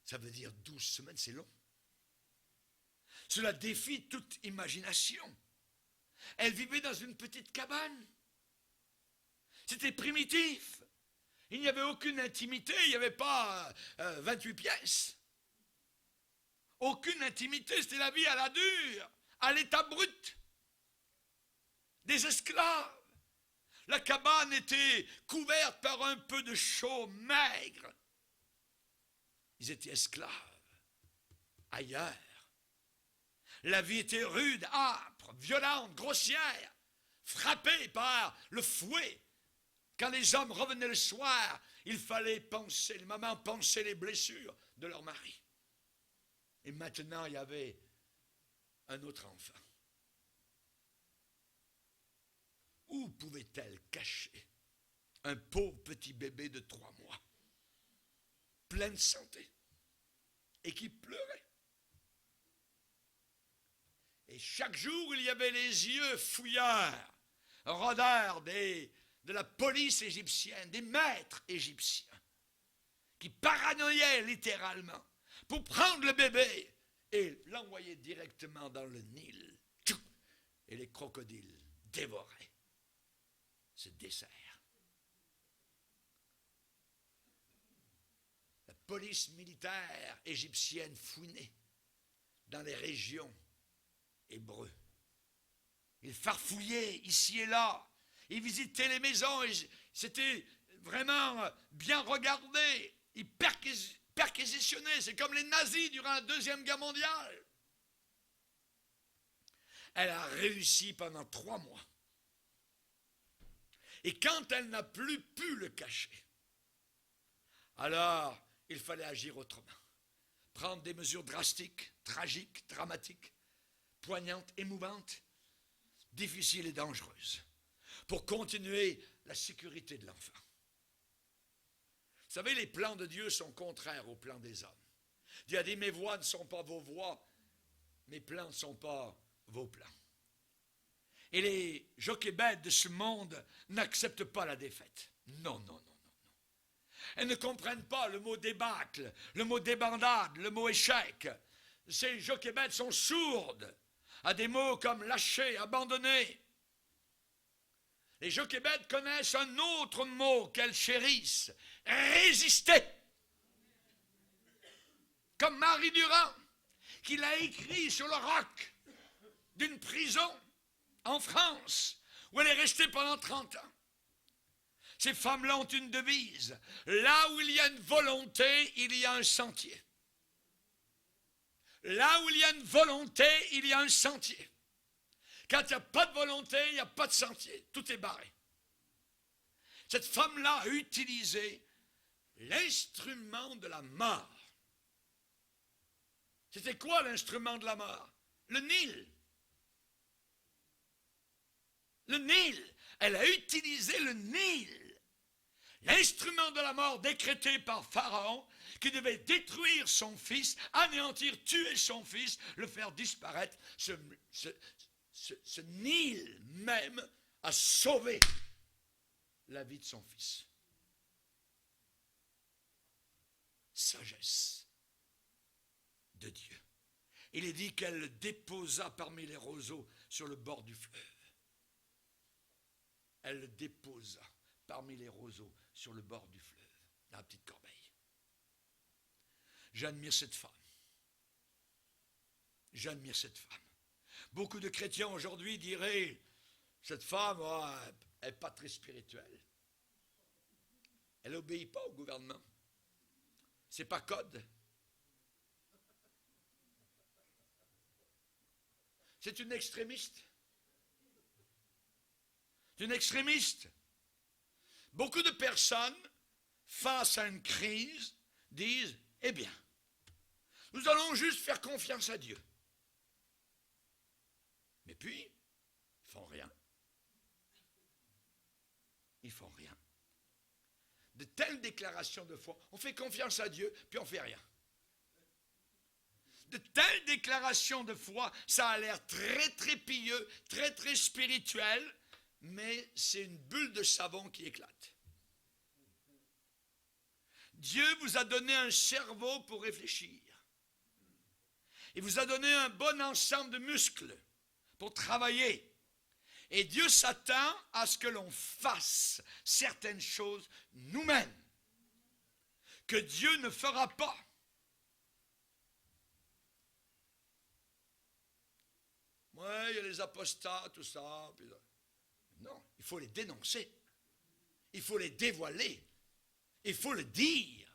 Ça veut dire 12 semaines, c'est long. Cela défie toute imagination. Elle vivait dans une petite cabane. C'était primitif. Il n'y avait aucune intimité, il n'y avait pas 28 pièces. Aucune intimité, c'était la vie à la dure, à l'état brut. Des esclaves. La cabane était couverte par un peu de chaux maigre. Ils étaient esclaves. Ailleurs. La vie était rude, âpre, violente, grossière, frappée par le fouet. Quand les hommes revenaient le soir, il fallait penser, les mamans pensaient les blessures de leur mari. Et maintenant, il y avait un autre enfant. Où pouvait-elle cacher un pauvre petit bébé de 3 mois, plein de santé, et qui pleurait? Et chaque jour, il y avait les yeux fouillards, rôdeurs de la police égyptienne, des maîtres égyptiens, qui paranoïaient littéralement pour prendre le bébé et l'envoyer directement dans le Nil. Et les crocodiles dévoraient ce dessert. La police militaire égyptienne fouinait dans les régions hébreues. Ils farfouillaient ici et là. Ils visitaient les maisons. C'était vraiment bien regardé. Ils perquisitionnaient. C'est comme les nazis durant la Deuxième Guerre mondiale. Elle a réussi pendant 3 mois. Et quand elle n'a plus pu le cacher, alors il fallait agir autrement. Prendre des mesures drastiques, tragiques, dramatiques, poignantes, émouvantes, difficiles et dangereuses, pour continuer la sécurité de l'enfant. Vous savez, les plans de Dieu sont contraires aux plans des hommes. Dieu a dit, mes voies ne sont pas vos voies, mes plans ne sont pas vos plans. Et les jochébèdes de ce monde n'acceptent pas la défaite. Non, non, non, non, non. Elles ne comprennent pas le mot débâcle, le mot débandade, le mot échec. Ces jochébèdes sont sourdes à des mots comme lâcher, abandonner. Les jochébèdes connaissent un autre mot qu'elles chérissent, résister. Comme Marie Durand, qui l'a écrit sur le roc d'une prison en France, où elle est restée pendant 30 ans. Ces femmes-là ont une devise. Là où il y a une volonté, il y a un sentier. Là où il y a une volonté, il y a un sentier. Quand il n'y a pas de volonté, il n'y a pas de sentier. Tout est barré. Cette femme-là a utilisé l'instrument de la mort. C'était quoi l'instrument de la mort? Le Nil. Le Nil. Elle a utilisé le Nil. L'instrument de la mort décrété par Pharaon, qui devait détruire son fils, anéantir, tuer son fils, le faire disparaître. Ce Nil même a sauvé la vie de son fils. Sagesse de Dieu. Il est dit qu'elle le déposa parmi les roseaux sur le bord du fleuve. Elle le déposa parmi les roseaux sur le bord du fleuve, dans la petite corbeille. J'admire cette femme. J'admire cette femme. Beaucoup de chrétiens aujourd'hui diraient, cette femme, elle n'est pas très spirituelle. Elle n'obéit pas au gouvernement. C'est pas code. C'est une extrémiste. C'est une extrémiste. Beaucoup de personnes, face à une crise, disent, eh bien, nous allons juste faire confiance à Dieu. Mais puis, ils font rien. Ils font rien. De telles déclarations de foi, on fait confiance à Dieu, puis on ne fait rien. De telles déclarations de foi, ça a l'air très très pieux, très très spirituel, mais c'est une bulle de savon qui éclate. Dieu vous a donné un cerveau pour réfléchir. Il vous a donné un bon ensemble de muscles pour travailler. Et Dieu s'attend à ce que l'on fasse certaines choses nous-mêmes, que Dieu ne fera pas. Ouais, il y a les apostats, tout ça. Non, il faut les dénoncer. Il faut les dévoiler. Il faut le dire.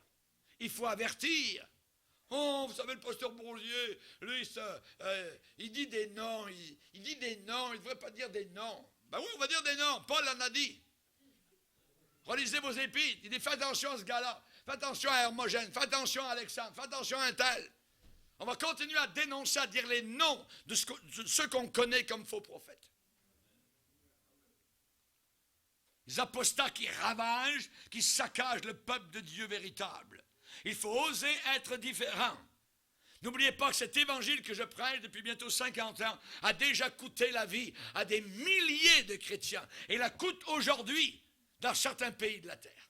Il faut avertir. Oh, vous savez, le pasteur Bourgier, lui, il dit des noms. Il dit des noms, il ne devrait pas dire des noms. Ben oui, on va dire des noms. Paul en a dit. Relisez vos épîtres. Il dit, fais attention à ce gars-là. Fais attention à Hermogène. Fais attention à Alexandre. Fais attention à un tel. On va continuer à dénoncer, à dire les noms de ceux qu'on connaît comme faux prophètes. Les apostats qui ravagent, qui saccagent le peuple de Dieu véritable. Il faut oser être différent. N'oubliez pas que cet évangile que je prêche depuis bientôt 50 ans a déjà coûté la vie à des milliers de chrétiens. Et la coûte aujourd'hui dans certains pays de la terre.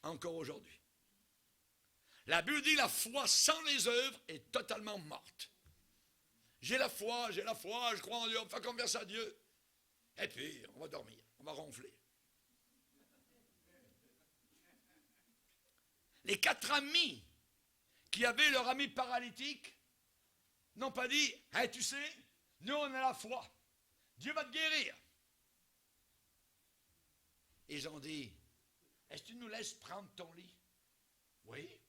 Encore aujourd'hui. La Bible dit la foi sans les œuvres est totalement morte. J'ai la foi, je crois en Dieu, on fait confiance à Dieu. Et puis, on va dormir, on va ronfler. Les 4 amis qui avaient leur ami paralytique n'ont pas dit, hey, tu sais, nous on a la foi, Dieu va te guérir. Ils ont dit, est-ce que tu nous laisses prendre ton lit? Oui.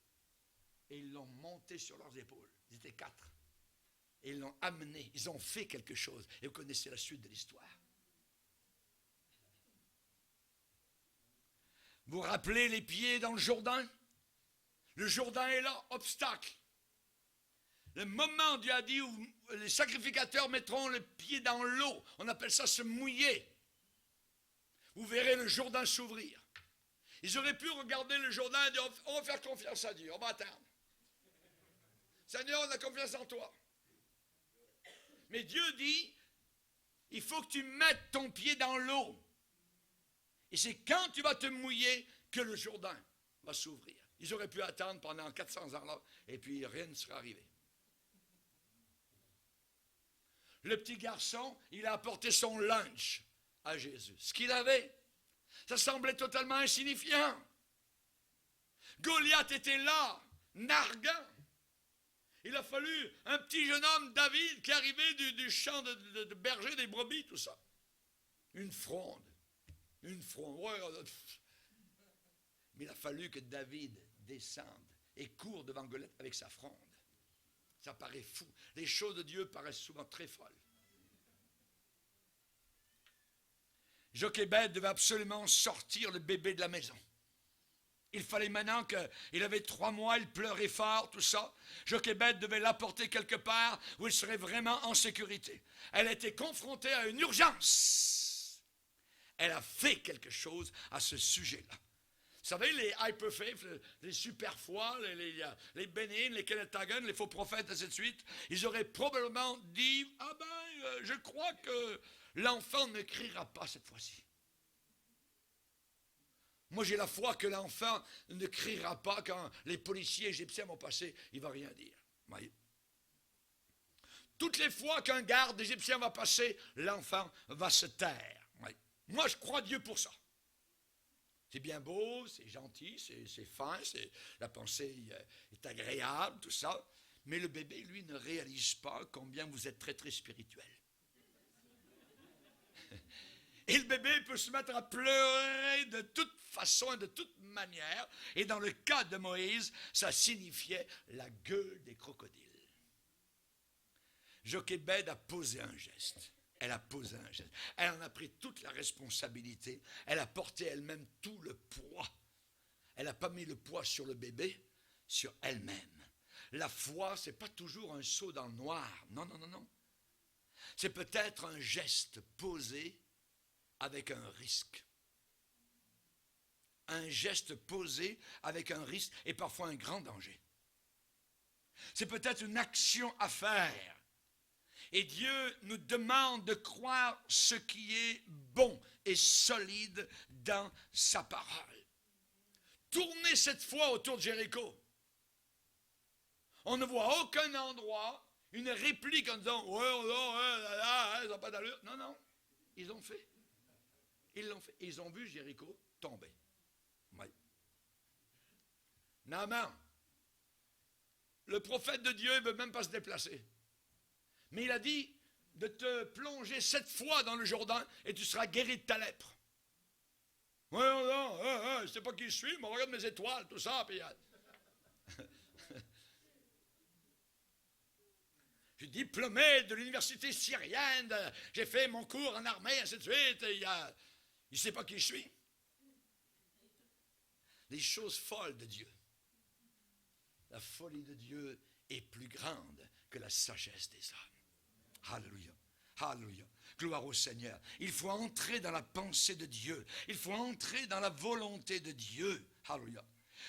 Et ils l'ont monté sur leurs épaules. Ils étaient 4. Et ils l'ont amené, ils ont fait quelque chose. Et vous connaissez la suite de l'histoire. Vous vous rappelez les pieds dans le Jourdain? Le Jourdain est là, obstacle. Le moment où Dieu a dit où les sacrificateurs mettront le pied dans l'eau, on appelle ça se mouiller. Vous verrez le Jourdain s'ouvrir. Ils auraient pu regarder le Jourdain et dire, on va faire confiance à Dieu, on va attendre. Seigneur, on a confiance en toi. Mais Dieu dit, il faut que tu mettes ton pied dans l'eau. Et c'est quand tu vas te mouiller que le Jourdain va s'ouvrir. Ils auraient pu attendre pendant 400 ans là, et puis rien ne serait arrivé. Le petit garçon, il a apporté son lunch à Jésus. Ce qu'il avait, ça semblait totalement insignifiant. Goliath était là, narguant. Il a fallu un petit jeune homme, David, qui arrivait du champ de berger, des brebis, tout ça. Une fronde. Une fronde. Ouais, mais il a fallu que David descende et court devant Goliath avec sa fronde. Ça paraît fou. Les choses de Dieu paraissent souvent très folles. Jochébed devait absolument sortir le bébé de la maison. Il fallait maintenant qu'il avait 3 mois, il pleurait fort, tout ça. Jochébed devait l'apporter quelque part où il serait vraiment en sécurité. Elle était confrontée à une urgence. Elle a fait quelque chose à ce sujet-là. Vous savez, les hyperfaith, les superfois, les Bénin, les Kenneth Hagin, les faux prophètes, ainsi de suite, ils auraient probablement dit, ah ben, je crois que l'enfant ne criera pas cette fois-ci. Moi, j'ai la foi que l'enfant ne criera pas quand les policiers égyptiens vont passer, il ne va rien dire. Voyez. Toutes les fois qu'un garde égyptien va passer, l'enfant va se taire. Voyez. Moi, je crois Dieu pour ça. C'est bien beau, c'est gentil, c'est fin, la pensée est agréable, tout ça. Mais le bébé, lui, ne réalise pas combien vous êtes très, très spirituel. Et le bébé peut se mettre à pleurer de toute façon et de toute manière. Et dans le cas de Moïse, ça signifiait la gueule des crocodiles. Jochébed a posé un geste. Elle a posé un geste. Elle en a pris toute la responsabilité. Elle a porté elle-même tout le poids. Elle n'a pas mis le poids sur le bébé, sur elle-même. La foi, ce n'est pas toujours un saut dans le noir. Non, non, non, non. C'est peut-être un geste posé avec un risque. Un geste posé avec un risque et parfois un grand danger. C'est peut-être une action à faire. Et Dieu nous demande de croire ce qui est bon et solide dans sa parole. Tournez cette fois autour de Jéricho. On ne voit aucun endroit, une réplique en disant « Ouais, ça n'a pas d'allure ». Non, non, ils l'ont fait. Ils l'ont fait. Ils ont vu Jéricho tomber. Oui. Naaman, le prophète de Dieu ne veut même pas se déplacer. Mais il a dit de te plonger 7 fois dans le Jourdain et tu seras guéri de ta lèpre. Oui, non, je ne sais pas qui je suis, mais regarde mes étoiles, tout ça. Puis... Je suis diplômé de l'université syrienne, j'ai fait mon cours en armée, ainsi de suite. Et il ne sait pas qui je suis. Les choses folles de Dieu. La folie de Dieu est plus grande que la sagesse des hommes. Alléluia. Alléluia. Gloire au Seigneur. Il faut entrer dans la pensée de Dieu. Il faut entrer dans la volonté de Dieu. Alléluia.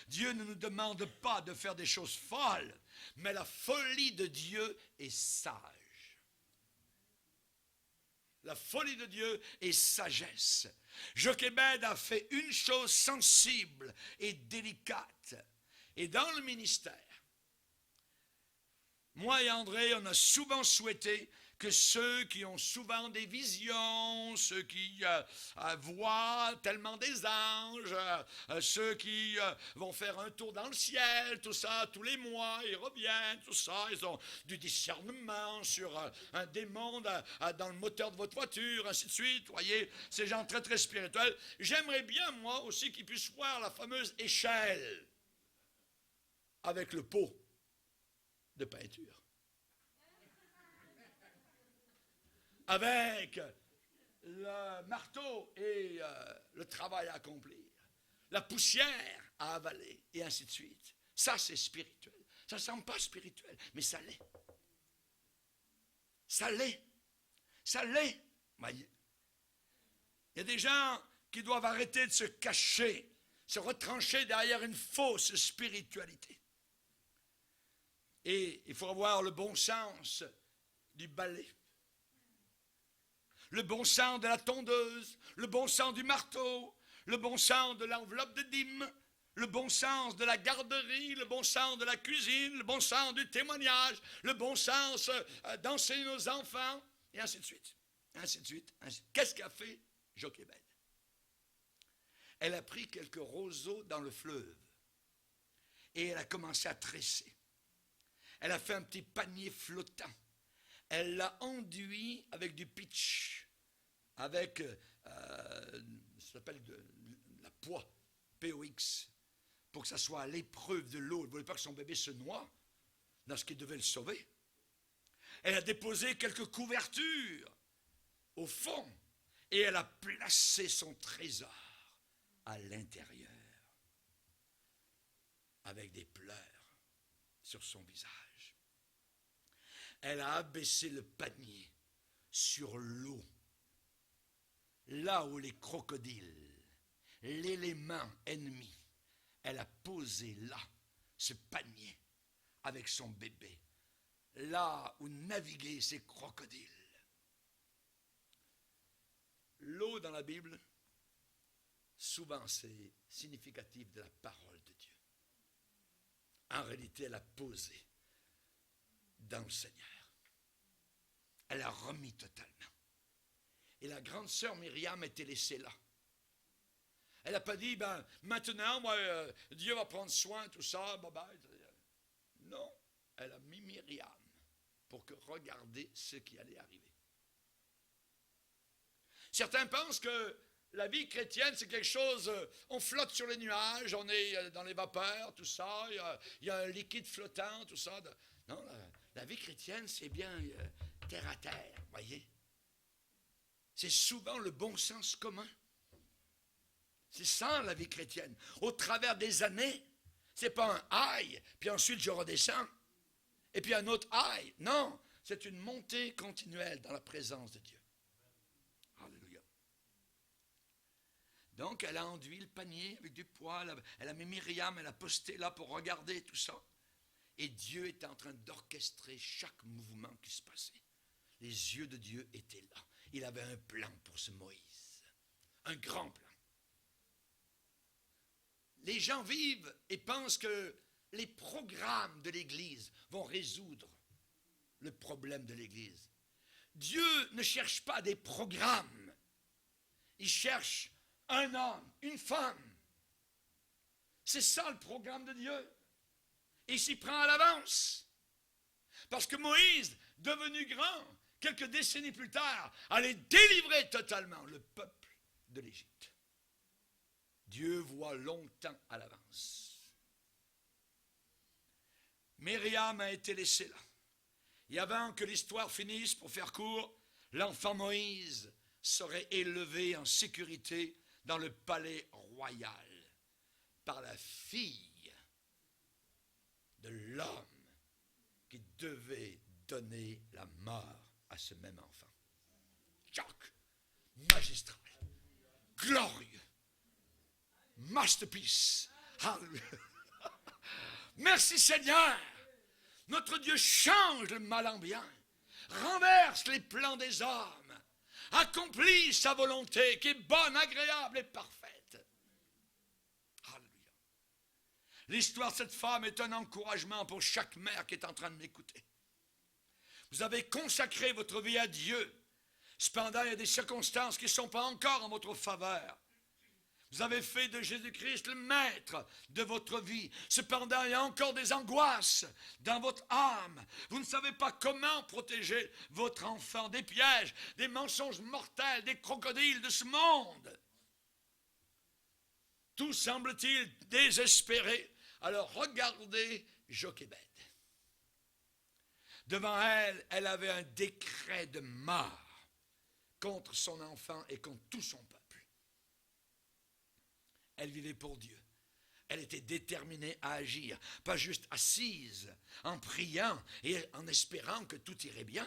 Dieu ne nous demande pas de faire des choses folles, mais la folie de Dieu est sage. La folie de Dieu est sagesse. Jochebed a fait une chose sensible et délicate. Et dans le ministère, moi et André, on a souvent souhaité que ceux qui ont souvent des visions, ceux qui voient tellement des anges, ceux qui vont faire un tour dans le ciel, tout ça, tous les mois, ils reviennent, tout ça, ils ont du discernement sur un démon dans le moteur de votre voiture, ainsi de suite, voyez, ces gens très très spirituels. J'aimerais bien, moi aussi, qu'ils puissent voir la fameuse échelle avec le pot de peinture. Avec le marteau et le travail à accomplir, la poussière à avaler, et ainsi de suite. Ça, c'est spirituel. Ça ne semble pas spirituel, mais ça l'est. Ça l'est. Ça l'est. Voyez. Il y a des gens qui doivent arrêter de se cacher, se retrancher derrière une fausse spiritualité. Et il faut avoir le bon sens du balai. Le bon sens de la tondeuse, le bon sens du marteau, le bon sens de l'enveloppe de dîmes, le bon sens de la garderie, le bon sens de la cuisine, le bon sens du témoignage, le bon sens d'enseigner nos enfants, et ainsi de suite. Ainsi de suite. Qu'est-ce qu'a fait Jochebed? Elle a pris quelques roseaux dans le fleuve et elle a commencé à tresser. Elle a fait un petit panier flottant. Elle l'a enduit avec du pitch, avec, ça s'appelle de la poix, POX, pour que ça soit à l'épreuve de l'eau. Elle ne voulait pas que son bébé se noie dans ce qui devait le sauver. Elle a déposé quelques couvertures au fond et elle a placé son trésor à l'intérieur avec des pleurs sur son visage. Elle a abaissé le panier sur l'eau, là où les crocodiles, l'élément ennemi, elle a posé là ce panier avec son bébé, là où naviguaient ces crocodiles. L'eau dans la Bible, souvent c'est significatif de la parole de Dieu. En réalité, elle a posé dans le Seigneur. Elle a remis totalement. Et la grande sœur Myriam était laissée là. Elle n'a pas dit, maintenant, moi, Dieu va prendre soin, tout ça, bye bye. Non, elle a mis Myriam pour regarder ce qui allait arriver. Certains pensent que la vie chrétienne, c'est quelque chose, on flotte sur les nuages, on est dans les vapeurs, tout ça, il y a un liquide flottant, tout ça. Non, la vie chrétienne, c'est bien terre à terre, voyez. C'est souvent le bon sens commun. C'est ça la vie chrétienne. Au travers des années, c'est pas un high, puis ensuite je redescends, et puis un autre high. Non, c'est une montée continuelle dans la présence de Dieu. Alléluia. Donc elle a enduit le panier avec du poil, elle a mis Myriam, elle a posté là pour regarder tout ça. Et Dieu était en train d'orchestrer chaque mouvement qui se passait. Les yeux de Dieu étaient là. Il avait un plan pour ce Moïse. Un grand plan. Les gens vivent et pensent que les programmes de l'Église vont résoudre le problème de l'Église. Dieu ne cherche pas des programmes. Il cherche un homme, une femme. C'est ça le programme de Dieu. Et il s'y prend à l'avance. Parce que Moïse, devenu grand, quelques décennies plus tard, allait délivrer totalement le peuple de l'Égypte. Dieu voit longtemps à l'avance. Myriam a été laissée là. Et avant que l'histoire finisse, pour faire court, l'enfant Moïse serait élevé en sécurité dans le palais royal par la fille de l'homme qui devait donner la mort à ce même enfant. Jacques, magistral, glorieux, masterpiece, Alléluia. Merci Seigneur. Notre Dieu change le mal en bien, renverse les plans des hommes, accomplit sa volonté qui est bonne, agréable et parfaite. Alléluia. L'histoire de cette femme est un encouragement pour chaque mère qui est en train de m'écouter. Vous avez consacré votre vie à Dieu. Cependant, il y a des circonstances qui ne sont pas encore en votre faveur. Vous avez fait de Jésus-Christ le maître de votre vie. Cependant, il y a encore des angoisses dans votre âme. Vous ne savez pas comment protéger votre enfant des pièges, des mensonges mortels, des crocodiles de ce monde. Tout semble-t-il désespéré. Alors regardez Jochébed. Devant elle, elle avait un décret de mort contre son enfant et contre tout son peuple. Elle vivait pour Dieu. Elle était déterminée à agir, pas juste assise, en priant et en espérant que tout irait bien.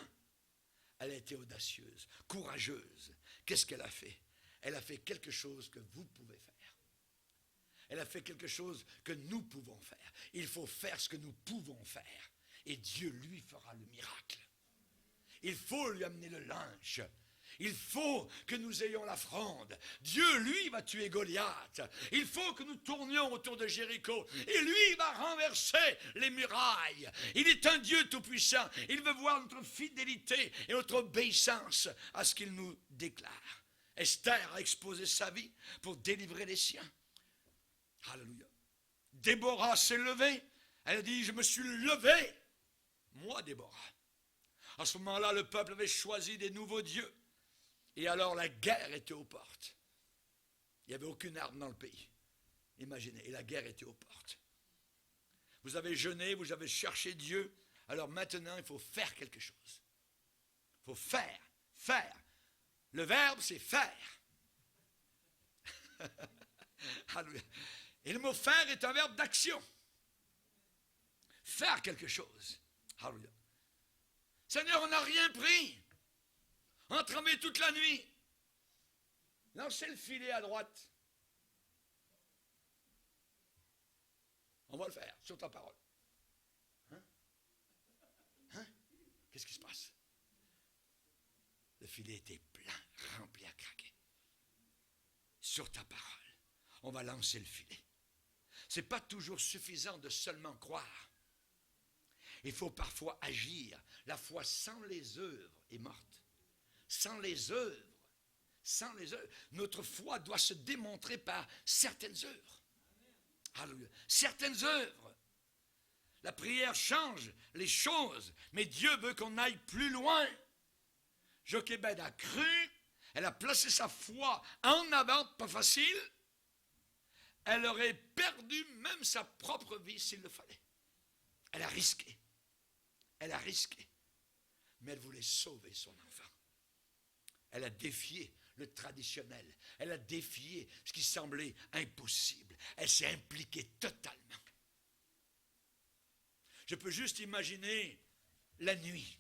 Elle a été audacieuse, courageuse. Qu'est-ce qu'elle a fait? Elle a fait quelque chose que vous pouvez faire. Elle a fait quelque chose que nous pouvons faire. Il faut faire ce que nous pouvons faire. Et Dieu, lui, fera le miracle. Il faut lui amener le linge. Il faut que nous ayons la fronde. Dieu, lui, va tuer Goliath. Il faut que nous tournions autour de Jéricho. Et lui va renverser les murailles. Il est un Dieu tout-puissant. Il veut voir notre fidélité et notre obéissance à ce qu'il nous déclare. Esther a exposé sa vie pour délivrer les siens. Alléluia. Déborah s'est levée. Elle a dit, je me suis levée. Moi, Déborah. À ce moment-là, le peuple avait choisi des nouveaux dieux. Et alors la guerre était aux portes. Il n'y avait aucune arme dans le pays. Imaginez, et la guerre était aux portes. Vous avez jeûné, vous avez cherché Dieu. Alors maintenant, il faut faire quelque chose. Il faut faire, faire. Le verbe, c'est faire. Et le mot faire est un verbe d'action. Faire quelque chose. Alléluia. Seigneur, on n'a rien pris. On a travaillé toute la nuit. Lancez le filet à droite. On va le faire, sur ta parole. Hein? Hein? Qu'est-ce qui se passe? Le filet était plein, rempli à craquer. Sur ta parole, on va lancer le filet. Ce n'est pas toujours suffisant de seulement croire. Il faut parfois agir. La foi sans les œuvres est morte. Sans les œuvres, notre foi doit se démontrer par certaines œuvres. Alléluia. Certaines œuvres. La prière change les choses, mais Dieu veut qu'on aille plus loin. Jochébed a cru, elle a placé sa foi en avant, pas facile. Elle aurait perdu même sa propre vie s'il le fallait. Elle a risqué. Mais elle voulait sauver son enfant. Elle a défié le traditionnel. Elle a défié ce qui semblait impossible. Elle s'est impliquée totalement. Je peux juste imaginer la nuit,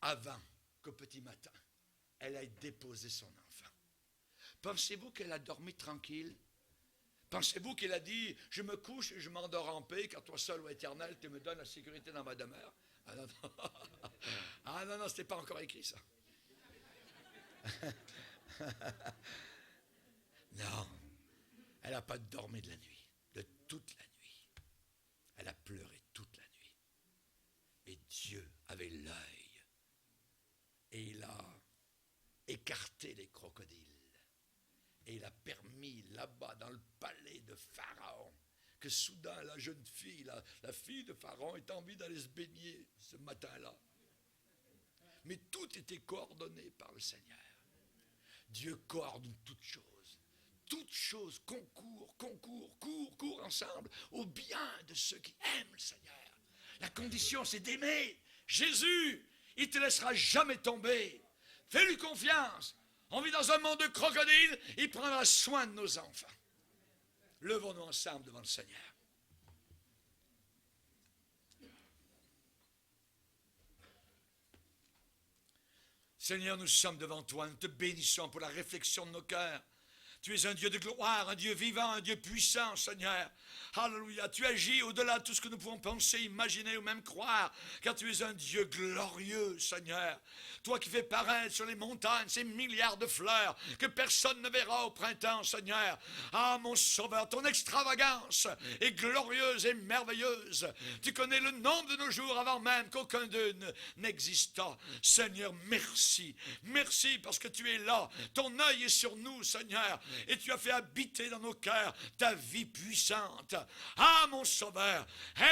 avant qu'au petit matin, elle ait déposé son enfant. Pensez-vous qu'elle a dormi tranquille? Pensez-vous qu'elle a dit, je me couche et je m'endors en paix, car toi seul, ô Éternel, tu me donnes la sécurité dans ma demeure? Ah non, c'était pas encore écrit ça. Non, elle n'a pas dormi de la nuit, de toute la nuit. Elle a pleuré toute la nuit. Et Dieu avait l'œil. Et il a écarté les crocodiles. Et il a permis là-bas, dans le palais de Pharaon, que soudain la jeune fille, la fille de Pharaon, ait envie d'aller se baigner ce matin-là. Mais tout était coordonné par le Seigneur. Dieu coordonne toutes choses. Toutes choses courent ensemble au bien de ceux qui aiment le Seigneur. La condition, c'est d'aimer. Jésus, il ne te laissera jamais tomber. Fais-lui confiance. On vit dans un monde de crocodiles, il prendra soin de nos enfants. Levons-nous ensemble devant le Seigneur. Seigneur, nous sommes devant toi, nous te bénissons pour la réflexion de nos cœurs. Tu es un Dieu de gloire, un Dieu vivant, un Dieu puissant, Seigneur. Alléluia. Tu agis au-delà de tout ce que nous pouvons penser, imaginer ou même croire, car tu es un Dieu glorieux, Seigneur. Toi qui fais paraître sur les montagnes ces milliards de fleurs que personne ne verra au printemps, Seigneur. Ah, mon Sauveur, ton extravagance est glorieuse et merveilleuse. Tu connais le nombre de nos jours avant même qu'aucun d'eux n'exista. Seigneur, merci. Merci parce que tu es là. Ton œil est sur nous, Seigneur, et tu as fait habiter dans nos cœurs ta vie puissante. Ah, mon Sauveur,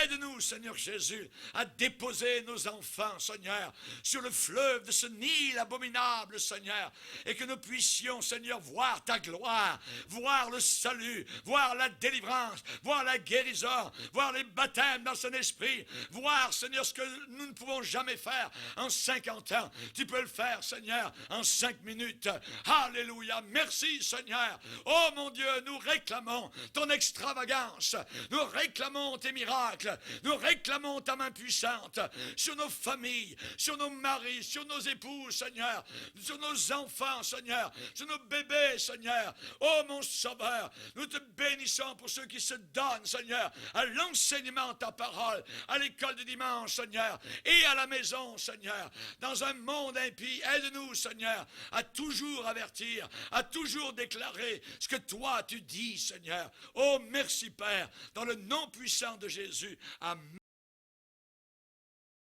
aide-nous, Seigneur Jésus, à déposer nos enfants, Seigneur, sur le fleuve de ce Nil abominable, Seigneur, et que nous puissions, Seigneur, voir ta gloire, voir le salut, voir la délivrance, voir la guérison, voir les baptêmes dans son esprit, voir, Seigneur, ce que nous ne pouvons jamais faire en 50 ans. Tu peux le faire, Seigneur, en 5 minutes. Alléluia. Merci, Seigneur. Oh, mon Dieu, nous réclamons ton extravagance. Nous réclamons tes miracles. Nous réclamons ta main puissante sur nos familles, sur nos maris, sur nos époux, Seigneur, sur nos enfants, Seigneur, sur nos bébés, Seigneur. Oh, mon Sauveur, nous te bénissons pour ceux qui se donnent, Seigneur, à l'enseignement de ta parole, à l'école du dimanche, Seigneur, et à la maison, Seigneur. Dans un monde impie, aide-nous, Seigneur, à toujours avertir, à toujours déclarer ce que toi tu dis, Seigneur. Oh, merci, Père, dans le nom puissant de Jésus. Amen.